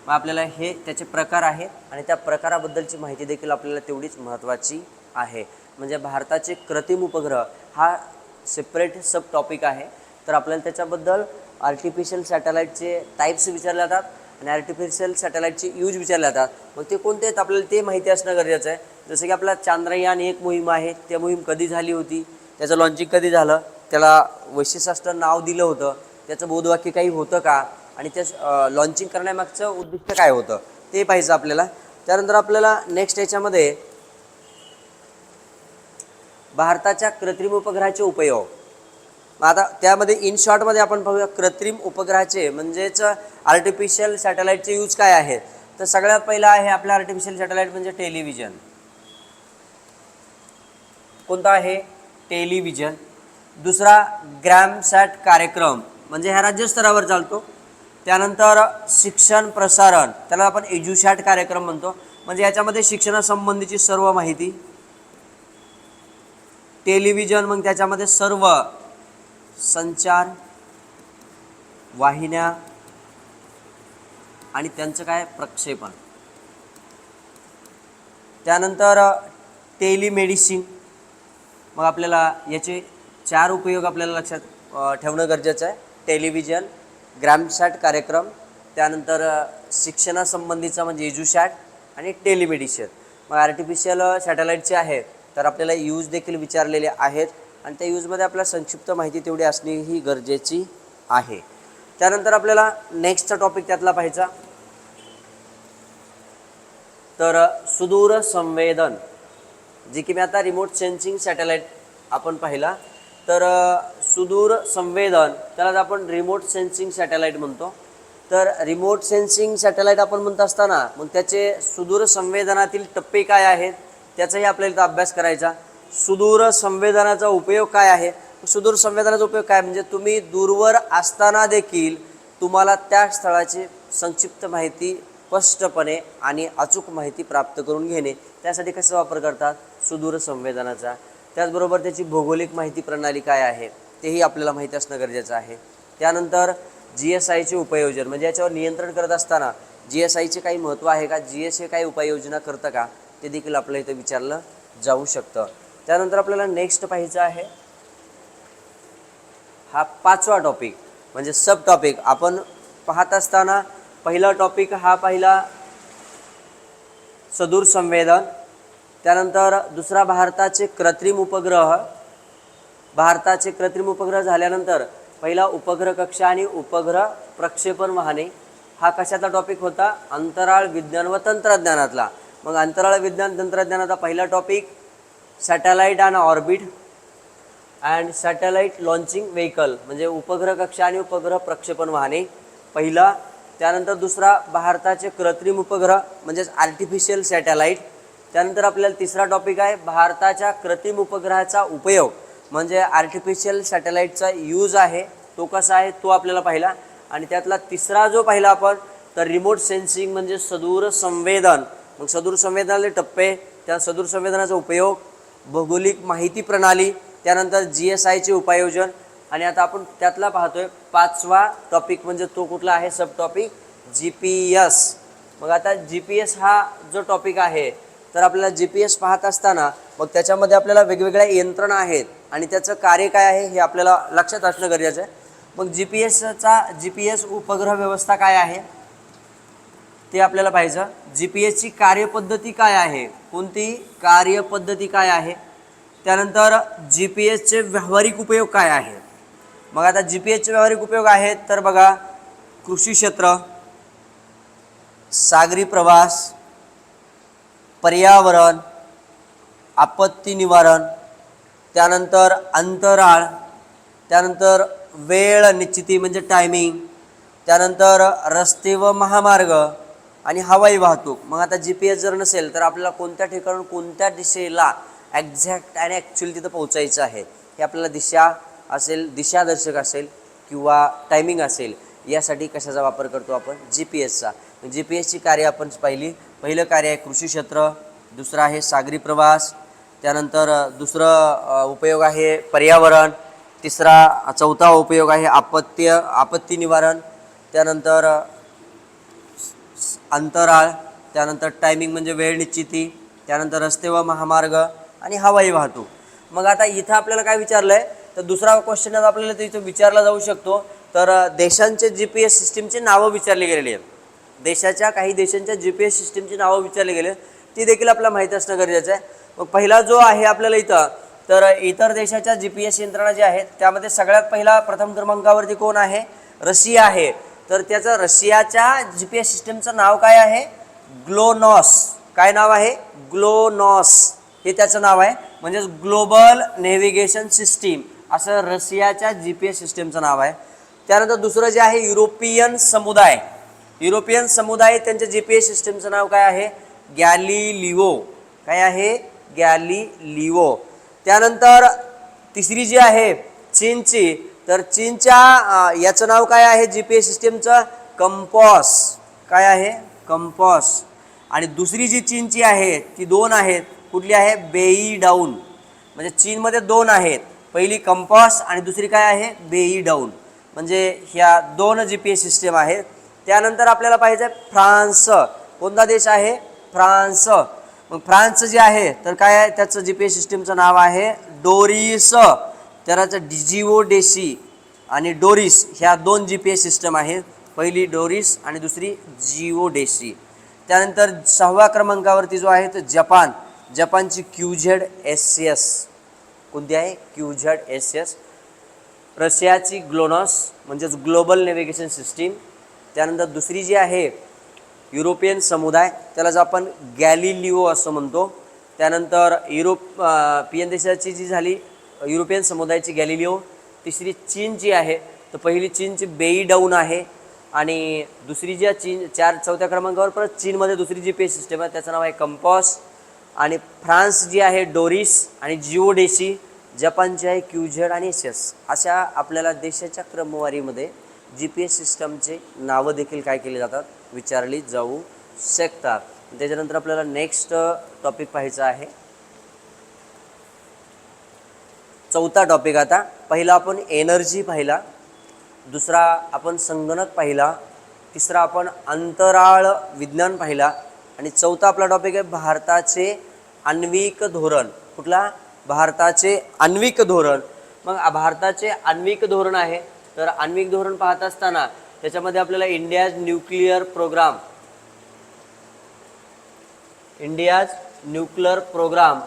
मग आपल्याला हे त्याचे प्रकार आहे आणि त्या प्रकाराबद्दलची माहिती देखील आपल्याला तेवढीच महत्त्वाची आहे. म्हणजे भारताचे कृत्रिम उपग्रह हा सेपरेट सब टॉपिक आहे. तर आपल्याला त्याच्याबद्दल आर्टिफिशियल सॅटेलाइटचे टाईप्स विचारले जातात आणि आर्टिफिशियल सॅटेलाइटचे यूज विचारले जातात. मग ते कोणते आहेत आपल्याला ते माहिती असणं गरजेचं आहे. जसं की आपला चांद्रयान-1 मोहीम आहे, त्या मोहीम कधी झाली होती, त्याचं लॉन्चिंग कधी झालं, त्याला वैशिष्ट्य नाव दिलं होतं, त्याचं बोधवाक्य काही होतं का आणि त्या लॉन्चिंग करण्यामागचं उद्दिष्ट काय होतं ते पाहिजे आपल्याला. त्यानंतर आपल्याला नेक्स्ट याच्यामध्ये भारताच्या कृत्रिम उपग्रहाचे उपयोग. आता त्यामध्ये इन शॉर्टमध्ये आपण पाहूया कृत्रिम उपग्रहाचे म्हणजेच आर्टिफिशियल सॅटेलाइटचे यूज काय आहेत. तर सगळ्यात पहिला आहे आपला आर्टिफिशियल सॅटेलाइट म्हणजे टेलिव्हिजन. कोणता आहे, टेलिव्हिजन. दुसरा ग्रॅमसॅट कार्यक्रम म्हणजे ह्या राज्यस्तरावर चालतो. त्यानंतर शिक्षण प्रसारण, त्याला आपण एज्युसॅट कार्यक्रम म्हणतो, म्हणजे याच्यामध्ये शिक्षणासंबंधीची सर्व माहिती. टेलिव्हिजन मग त्याच्यामध्ये सर्व संचार वाहिन्या आणि त्यांचं काय प्रक्षेपण. त्यानंतर टेलिमेडिसिन. मग आपल्याला याचे 4 उपयोग आपल्याला लक्षात ठेवणं गरजेचं आहे. टेलिव्हिजन, ग्रॅमसॅट कार्यक्रम, त्यानंतर शिक्षणासंबंधीचा म्हणजे एज्युसॅट आणि टेलिमेडिसिन. मग आर्टिफिशियल सॅटेलाइटचे आहे तर आपल्याला यूज देखील विचारलेले आहेत आणि त्या यूजमध्ये आपल्याला संक्षिप्त माहिती तेवढी असणे ही गरजेची आहे. त्यानंतर आपल्याला नेक्स्टचा टॉपिक त्यातला पाहायचा तर सुदूर संवेदन, जी की मी आता रिमोट सेन्सिंग सॅटेलाइट आपण पाहिला. तर सुदूर संवेदन त्याला आपण रिमोट सेन्सिंग सॅटेलाइट म्हणतो. तर रिमोट सेन्सिंग सॅटेलाइट आपण म्हणत असताना मग त्याचे सुदूर संवेदनातील टप्पे काय आहेत त्याचाही आपल्याला इथं अभ्यास करायचा. सुदूर संवेदनाचा उपयोग काय आहे, सुदूर संवेदनाचा उपयोग काय म्हणजे तुम्ही दूरवर असताना देखील तुम्हाला त्या स्थळाची संक्षिप्त माहिती स्पष्टपणे आणि अचूक माहिती प्राप्त करून घेणे, त्यासाठी कसा वापर करतात, सुदूर संवेदनाचा. त्याचबरोबर त्याची भौगोलिक माहिती प्रणाली काय आहे तेही आपल्याला माहिती असणं गरजेचं आहे. त्यानंतर GSIचे उपयोजन म्हणजे याच्यावर नियंत्रण करत असताना GSIचे काही महत्त्व आहे का, GSI काही उपाययोजना करतं का ते देखील आपल्या इथे विचारलं जाऊ शकतं. त्यानंतर आपल्याला नेक्स्ट पाहायचं आहे हा 5वा टॉपिक म्हणजे सब टॉपिक. आपण पाहत असताना पहिला टॉपिक हा पहिला सदूर संवेदन, त्यानंतर दुसरा भारताचे कृत्रिम उपग्रह. भारताचे कृत्रिम उपग्रह झाल्यानंतर पहिला उपग्रह कक्षा आणि उपग्रह प्रक्षेपण वाहने. हा कशाचा टॉपिक होता? अंतराळ विज्ञान व तंत्रज्ञानातला. मग अंतराळ विज्ञान तंत्रज्ञानाचा पहिला topic satellite and orbit and satellite launching vehicle म्हणजे उपग्रह कक्षा आणि उपग्रह प्रक्षेपण वाहने पहिला. त्यानंतर दुसरा भारताचे कृत्रिम उपग्रह म्हणजेच आर्टिफिशियल सॅटेलाइट. त्यानंतर आपल्याला तिसरा टॉपिक आहे भारताच्या कृत्रिम उपग्रहाचा उपयोग म्हणजे आर्टिफिशियल सॅटेलाइटचा यूज आहे तो कसा आहे तो आपल्याला पाहिला. आणि त्यातला तिसरा जो पाहिला आपण तर रिमोट सेन्सिंग म्हणजे सदूर संवेदन. मग सदूर संवेदनाचे टप्पे, त्या सदूर संवेदनाचा उपयोग, भौगोलिक माहिती प्रणाली, त्यानंतर GSIचे उपाययोजन. आणि आता आपण त्यातला पाहतोय 5वा टॉपिक म्हणजे तो कुठला आहे सब टॉपिक GPS. मग आता GPS हा जो टॉपिक आहे तर आपल्याला GPS पाहत असताना मग त्याच्यामध्ये आपल्याला वेगवेगळ्या यंत्रणा आहेत आणि त्याचं कार्य काय आहे हे आपल्याला लक्षात असणं गरजेचं आहे. मग GPS उपग्रह व्यवस्था काय आहे ते आपल्याला पाहायचं. GPSची कार्यपद्धती काय आहे, कोणती कार्यपद्धती काय आहे. त्यानंतर GPSचे व्यावहारिक उपयोग काय आहे. मग आता GPSचे व्यावहारिक उपयोग आहेत तर बघा कृषी क्षेत्र, सागरी प्रवास, पर्यावरण, आपत्ती निवारण, त्यानंतर अंतराळ, त्यानंतर वेळ निश्चिती म्हणजे टायमिंग, त्यानंतर रस्ते व महामार्ग आणि हवाई वाहतूक. मग आता GPS जर नसेल तर आपल्याला कोणत्या ठिकाणून कोणत्या दिशेला एक्झॅक्ट आणि ॲक्च्युअली तिथं पोहोचायचं आहे हे आपल्याला दिशा असेल, दिशादर्शक असेल किंवा टायमिंग असेल यासाठी कशाचा वापर करतो आपण GPSचा. GPSची कार्य आपण पाहिली. पहिलं कार्य आहे कृषी क्षेत्र, दुसरं आहे सागरी प्रवास, त्यानंतर दुसरं उपयोग आहे पर्यावरण, चौथा उपयोग आहे आपत्ती निवारण, त्यानंतर अंतराळ, त्यानंतर टायमिंग म्हणजे वेळ निश्चिती, त्यानंतर रस्ते व महामार्ग आणि हवाई वाहतूक. मग आता इथं आपल्याला काय विचारलं आहे तर दुसरा क्वेश्चन आपल्याला इथं विचारला जाऊ शकतो. तर देशांचे GPS सिस्टीमची नावं विचारली गेलेली आहेत. काही देशांच्या GPS सिस्टीमची नावं विचारली गेली ती देखील आपल्याला माहिती असणं गरजेचं आहे. मग पहिला जो आहे आपल्याला इथं तर इतर देशाच्या GPS यंत्रणा ज्या आहेत त्यामध्ये सगळ्यात पहिला प्रथम क्रमांकावरती कोण आहे? रशिया आहे. तर त्याचं रशियाच्या GPS सिस्टीमचं नाव काय आहे? ग्लोनॉस. काय नाव आहे? ग्लोनॉस हे त्याचं नाव आहे. म्हणजेच ग्लोबल नेव्हिगेशन सिस्टीम असं रशियाच्या GPS सिस्टीमचं नाव आहे. त्यानंतर दुसरं जे आहे युरोपियन समुदाय त्यांच्या GPS सिस्टीमचं नाव काय आहे? गॅलिलिओ. काय आहे? गॅलिलिओ. त्यानंतर तिसरी जी आहे चीनची तर चीनच्या याचं नाव काय आहे GPS सिस्टीमचं? कंपॉस. काय आहे? कंपॉस. आणि दुसरी जी चीनची आहे ती दोन आहेत. कुठली आहे? बेईडाऊन. म्हणजे चीनमध्ये दोन आहेत, पहिली कंपॉस आणि दुसरी काय आहे? बेईडाऊन. म्हणजे ह्या दोन GPS सिस्टीम आहेत. त्यानंतर आपल्याला पाहिजे फ्रान्स. कोणता देश आहे? फ्रान्स. मग फ्रान्स जे आहे तर काय आहे त्याचं GPS सिस्टीमचं नाव आहे डोरिस. त्याचं जिओडेसी आणि डोरिस ह्या दोन GPS सिस्टम आहेत, पहिली डोरिस आणि दुसरी जिओडेसी. त्यानंतर 6व्या क्रमांकावरती जो आहे तो जपानची QZSS. कोणती आहे? QZSS. रशियाची ग्लोनॉस म्हणजेच ग्लोबल नेव्हिगेशन सिस्टीम. त्यानंतर दुसरी जी आहे युरोपियन समुदाय त्यालाच आपण गॅलिलिओ असं म्हणतो. त्यानंतर युरोपियन देशाची जी झाली युरोपियन समुदायाची गॅलिलिओ. तिसरी चीनची आहे तर पहिली चीनची बेईडाऊन आहे आणि दुसरी जी चौथ्या क्रमांकावर परत चीनमध्ये दुसरी GPS सिस्टीम आहे त्याचं नाव आहे कंपॉस. आणि फ्रान्स जी आहे डोरिस आणि जिओडेसी. जपानची आहे QZ आणि SS. अशा आपल्याला देशाच्या क्रमवारीमध्ये GPS सिस्टमचे नावं देखील काय केले जातात? विचारली जाऊ शकतात. त्याच्यानंतर आपल्याला नेक्स्ट टॉपिक पाहायचा आहे चौथा टॉपिक. आता पहिला आपण एनर्जी पाहिला, दुसरा आपण संगणक पाहिला, तिसरा आपण अंतराळ विज्ञान पाहिला आणि चौथा आपला टॉपिक आहे भारताचे आण्विक धोरण. कुठला? भारताचे आण्विक धोरण. मग भारताचे आण्विक धोरण आहे, तर आण्विक धोरण पाहत असताना त्याच्यामध्ये आपल्याला India's nuclear programme, India's nuclear programme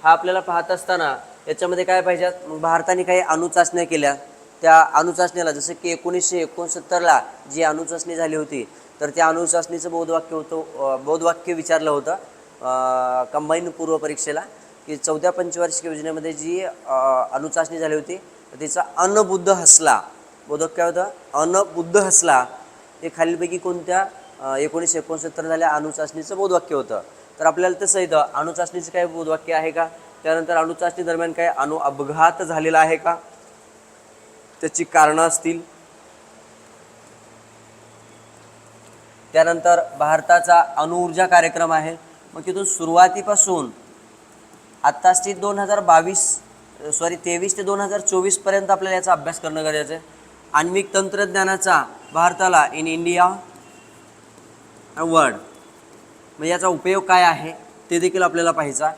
हा आपल्याला पाहत असताना याच्यामध्ये काय पाहिजे, मग भारताने काही अणुचाचण्या केल्या. त्या अणुचाचणीला जसं की 1969ला जी अणुचाचणी झाली होती, तर त्या अणुचाचणीचं बोधवाक्य होतं, बोधवाक्य विचारलं होतं कंबाईन पूर्व परीक्षेला, की 4थ्या पंचवार्षिक योजनेमध्ये जी अणुचाचणी झाली होती तिचा अनबुद्ध हसला. बोधवाक्य होतं अनबुद्ध हसला. हे खालीलपैकी कोणत्या 1969 झाल्या अणुचाचणीचं बोधवाक्य होतं. तर आपल्याला तसं इथं अणुचाचणीचं काय बोधवाक्य आहे का, त्यानंतर अणुचाचणी दरम्यान काय अणु अपघात झालेला आहे का, त्याची कारणं असतील. त्यानंतर भारताचा अणुऊर्जा कार्यक्रम आहे. मग तिथून सुरुवातीपासून आत्ताची 2023 ते 2024 पर्यंत आपल्याला याचा अभ्यास करणं गरजेचं आहे. आण्विक तंत्रज्ञानाचा भारताला इन इंडिया वर्ल्ड, म्हणजे याचा उपयोग काय आहे ते देखील आपल्याला पाहायचा.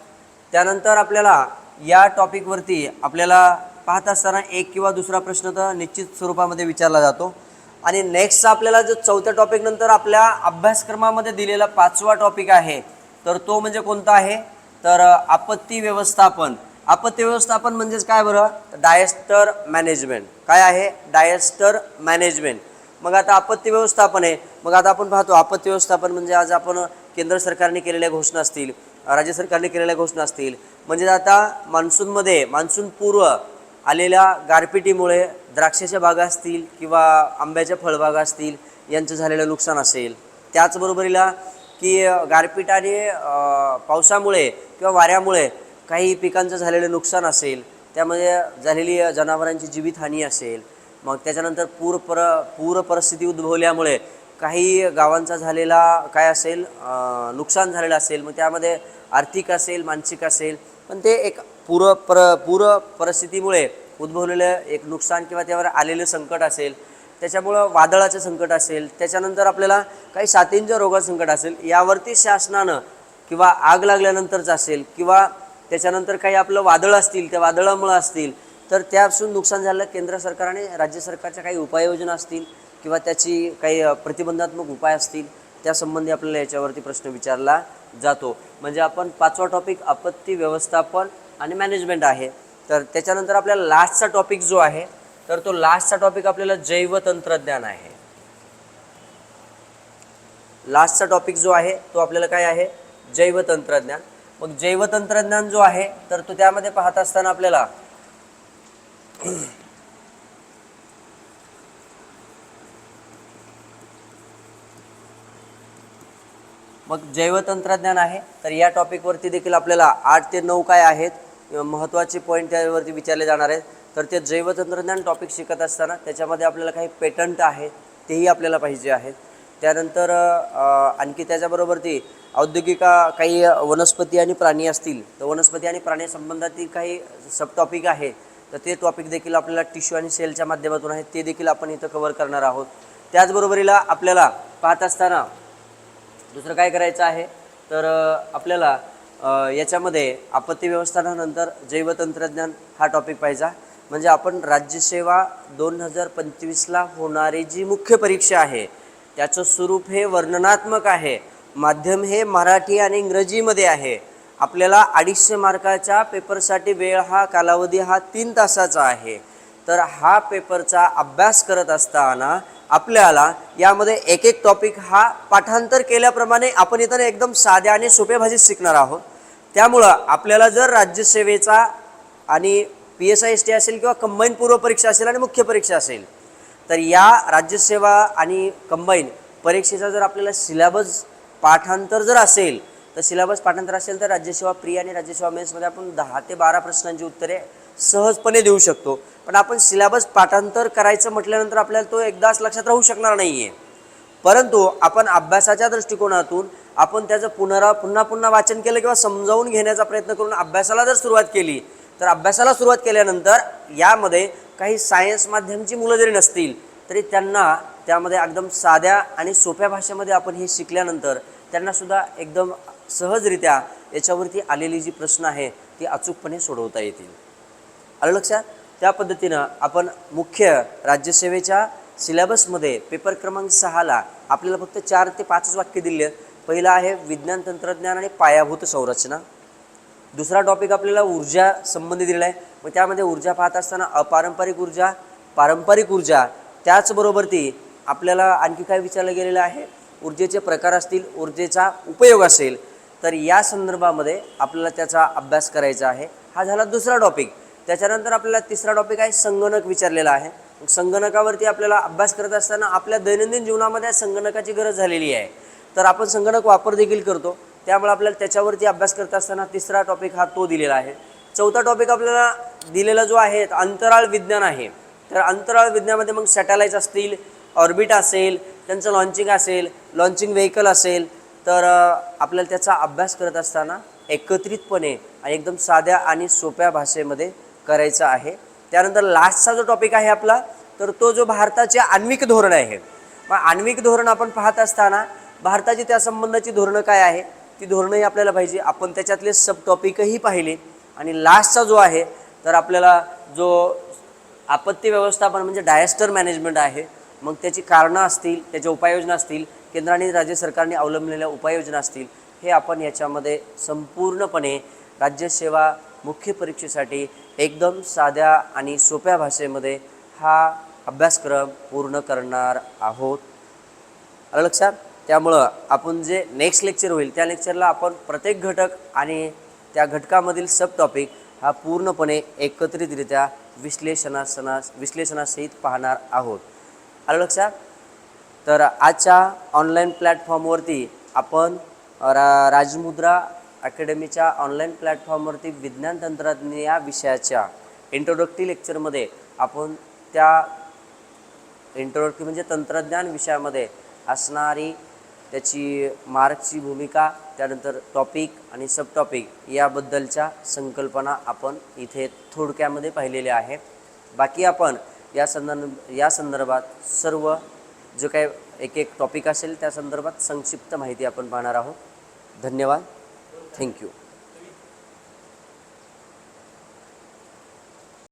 त्यानंतर आपल्याला या टॉपिकवरती आपल्याला पाहत असताना एक किंवा दुसरा प्रश्न तर निश्चित स्वरूपामध्ये विचारला जातो. आणि नेक्स्ट आपल्याला जो 4थ्या टॉपिक नंतर आपल्या अभ्यासक्रमामध्ये दिलेला 5वा टॉपिक आहे, तर तो म्हणजे कोणता आहे, तर आपत्ती व्यवस्थापन. आपत्ती व्यवस्थापन म्हणजेच काय बरं, डायझास्टर मॅनेजमेंट. काय आहे? डायझास्टर मॅनेजमेंट. मग आता आपत्ती व्यवस्थापन आहे. मग आता आपण पाहतो आपत्ती व्यवस्थापन म्हणजे आज आपण केंद्र सरकारने केलेल्या घोषणा असतील, राज्य सरकारने केलेल्या घोषणा असतील, म्हणजे आता मान्सूनमध्ये मान्सून पूर्व आलेल्या गारपिटीमुळे द्राक्षाच्या बागा असतील किंवा आंब्याच्या फळबागा असतील यांचं झालेलं नुकसान असेल. त्याचबरोबरीला की गारपीट आणि पावसामुळे किंवा वाऱ्यामुळे काही पिकांचं झालेलं नुकसान असेल, त्यामध्ये झालेली जनावरांची जीवितहानी असेल. मग त्याच्यानंतर पूर परिस्थिती उद्भवल्यामुळे काही गावांचा झालेला काय असेल नुकसान झालेलं असेल, मग त्यामध्ये आर्थिक असेल मानसिक असेल, पण ते एक पूर परिस्थितीमुळे उद्भवलेलं एक नुकसान किंवा त्यावर आलेलं संकट असेल, त्याच्यामुळं वादळाचं संकट असेल, त्याच्यानंतर आपल्याला काही साथींच्या रोगाचं संकट असेल, यावरती शासनानं किंवा आग लागल्यानंतरचं असेल किंवा त्याच्यानंतर काही आपलं वादळ असतील, त्या वादळामुळं असतील, तर त्यापासून नुकसान झालं केंद्र सरकार आणि राज्य सरकारच्या काही उपाययोजना असतील किंवा त्याची काही प्रतिबंधात्मक उपाय असतील, त्यासंबंधी आपल्याला याच्यावरती प्रश्न विचारला जातो. म्हणजे आपण 5वा टॉपिक आपत्ती व्यवस्थापन आणि मॅनेजमेंट आहे. तर त्याच्यानंतर आपल्याला लास्टचा टॉपिक जो आहे, तर तो लास्टचा टॉपिक आपल्याला जैवतंत्रज्ञान आहे. लास्टचा टॉपिक जो आहे तो आपल्याला काय आहे, जैवतंत्रज्ञान. मग जैवतंत्रज्ञान जो आहे तर तो त्यामध्ये पाहत असताना आपल्याला मग जैवतंत्रज्ञान आहे, तर या टॉपिकवरती देखील आपल्याला 8 ते 9 काय आहेत महत्त्वाचे पॉईंट त्यावरती विचारले जाणार आहेत. तर ते जैवतंत्रज्ञान टॉपिक शिकत असताना त्याच्यामध्ये आपल्याला काही पेटंट आहेत तेही आपल्याला पाहिजे आहेत. त्यानंतर आणखी त्याच्याबरोबर ती औद्योगिक काही वनस्पती आणि प्राणी असतील, तर वनस्पती आणि प्राणी संबंधातील काही सब टॉपिक आहे, तर ते टॉपिक देखील आपल्याला टिश्यू आणि सेलच्या माध्यमातून आहेत, ते देखील आपण इथं कव्हर करणार आहोत. त्याचबरोबरीला आपल्याला पाहत असताना दुसरं काय करायचं आहे, तर आपल्याला याच्यामध्ये आपत्ती व्यवस्थापनानंतर जैवतंत्रज्ञान हा टॉपिक पाहिजे. म्हणजे आपण राज्यसेवा 2025ला होणारी जी मुख्य परीक्षा आहे त्याचं स्वरूप हे वर्णनात्मक आहे. माध्यम हे मराठी आणि इंग्रजीमध्ये आहे. आपल्याला 250 मार्काच्या पेपरसाठी वेळ हा कालावधी हा 3 तासाचा आहे. तर हा पेपरचा अभ्यास करत असताना आपल्याला यामध्ये एक एक टॉपिक हा पाठांतर केल्याप्रमाणे आपण इतर एकदम साध्या आणि सोप्या भाषेत शिकणार आहोत. त्यामुळं आपल्याला जर राज्यसेवेचा आणि PSI-ST असेल किंवा कंबाईन पूर्व परीक्षा असेल आणि मुख्य परीक्षा असेल, तर या राज्यसेवा आणि कंबाईन परीक्षेचा जर आपल्याला सिलेबस पाठांतर जर असेल, तर सिलेबस पाठांतर असेल तर राज्यसेवा प्री आणि राज्यसेवा मेन्समध्ये आपण 10 ते 12 प्रश्नांची उत्तरे सहजपणे देऊ शकतो. पण आपण सिलेबस पाठांतर करायचं म्हटल्यानंतर आपल्याला तो एकदाच लक्षात राहू शकणार नाही आहे. परंतु आपण अभ्यासाच्या दृष्टिकोनातून आपण त्याचं पुन्हा वाचन केलं किंवा समजावून घेण्याचा प्रयत्न करून अभ्यासाला जर सुरुवात केली, तर अभ्यासाला सुरुवात केल्यानंतर यामध्ये काही सायन्स माध्यमची मुलं जरी नसतील तरी त्यांना त्यामध्ये एकदम साध्या आणि सोप्या भाषेमध्ये आपण हे शिकल्यानंतर त्यांनासुद्धा एकदम सहजरित्या याच्यावरती आलेली जी प्रश्न आहे ती अचूकपणे सोडवता येतील. आलं लक्षात? त्या पद्धतीनं आपण मुख्य राज्यसेवेच्या सिलेबसमध्ये पेपर क्रमांक 6ला आपल्याला फक्त 4 ते 5 वाक्य दिले आहेत. पहिलं आहे विज्ञान तंत्रज्ञान आणि पायाभूत संरचना. दुसरा टॉपिक आपल्याला ऊर्जा संबंधी दिलेला आहे. मग त्यामध्ये ऊर्जा पाहत असताना अपारंपरिक ऊर्जा, पारंपरिक ऊर्जा, त्याचबरोबर ती आपल्याला आणखी काय विचारलं गेलेलं आहे, ऊर्जेचे प्रकार असतील, ऊर्जेचा उपयोग असेल, तर या संदर्भामध्ये आपल्याला त्याचा अभ्यास करायचा आहे. हा झाला दुसरा टॉपिक. त्याच्यानंतर आपल्याला तिसरा टॉपिक आहे संगणक विचारलेला आहे. संगणकावरती आपल्याला अभ्यास करत असताना आपल्या दैनंदिन जीवनामध्ये संगणकाची गरज झालेली आहे, तर आपण संगणक वापर देखील करतो, त्यामुळे आपल्याला त्याच्यावरती अभ्यास करत असताना तिसरा टॉपिक हा तो दिलेला आहे. चौथा टॉपिक आपल्याला दिलेला जो आहे अंतराळ विज्ञान आहे. तर अंतराळ विज्ञानामध्ये मग सॅटेलाइट्स असतील, ऑर्बिट असेल, त्यांचं लॉन्चिंग असेल, लॉन्चिंग व्हेकल असेल, तर आपल्याला त्याचा अभ्यास करत असताना एकत्रितपणे आणि एकदम साध्या आणि सोप्या भाषेमध्ये करायचा आहे. त्यानंतर लास्टचा जो टॉपिक आहे आपला, तर तो जो भारताचे आण्विक धोरण आहे. मग आण्विक धोरण आपण पाहत असताना भारताची त्या संबंधाची धोरणं काय आहे ती धोरणंही आपल्याला पाहिजे. आपण त्याच्यातले सब टॉपिकही पाहिले. आणि लास्टचा जो आहे तर आपल्याला जो आपत्ती व्यवस्थापन म्हणजे डायझास्टर मॅनेजमेंट आहे, मग त्याची कारणं असतील, त्याच्या उपाययोजना असतील, केंद्र आणि राज्य सरकारने अवलंबलेल्या उपाययोजना असतील, हे आपण याच्यामध्ये संपूर्णपणे राज्यसेवा मुख्य परीक्षेसाठी एकदम साध्या आणि सोप्या भाषेमध्ये हा अभ्यासक्रम पूर्ण करणार आहोत. आलं लक्षात? त्यामुळं आपण जे नेक्स्ट लेक्चर होईल त्या लेक्चरला आपण प्रत्येक घटक आणि त्या घटकामधील सब टॉपिक हा पूर्णपणे एकत्रितरित्या विश्लेषणासहित पाहणार आहोत. आलं लक्षात? तर आजच्या ऑनलाईन प्लॅटफॉर्मवरती आपण राजमुद्रा अकॅडमीच्या ऑनलाईन प्लॅटफॉर्मवरती विज्ञान तंत्रज्ञान या विषयाच्या इंट्रोडक्टरी लेक्चरमध्ये आपण त्या इंट्रोडक्टरी म्हणजे तंत्रज्ञान विषयामध्ये असणारी त्याची मार्क्सची भूमिका, त्यानंतर टॉपिक आणि सब टॉपिक याबद्दलच्या संकल्पना आपण इथे थोडक्यामध्ये पाहिलेल्या आहे. बाकी आपण या संदर्भात सर्व जो काही एक टॉपिक असेल त्या संदर्भात संक्षिप्त माहिती आपण पाहणार आहोत. धन्यवाद. थँक्यू.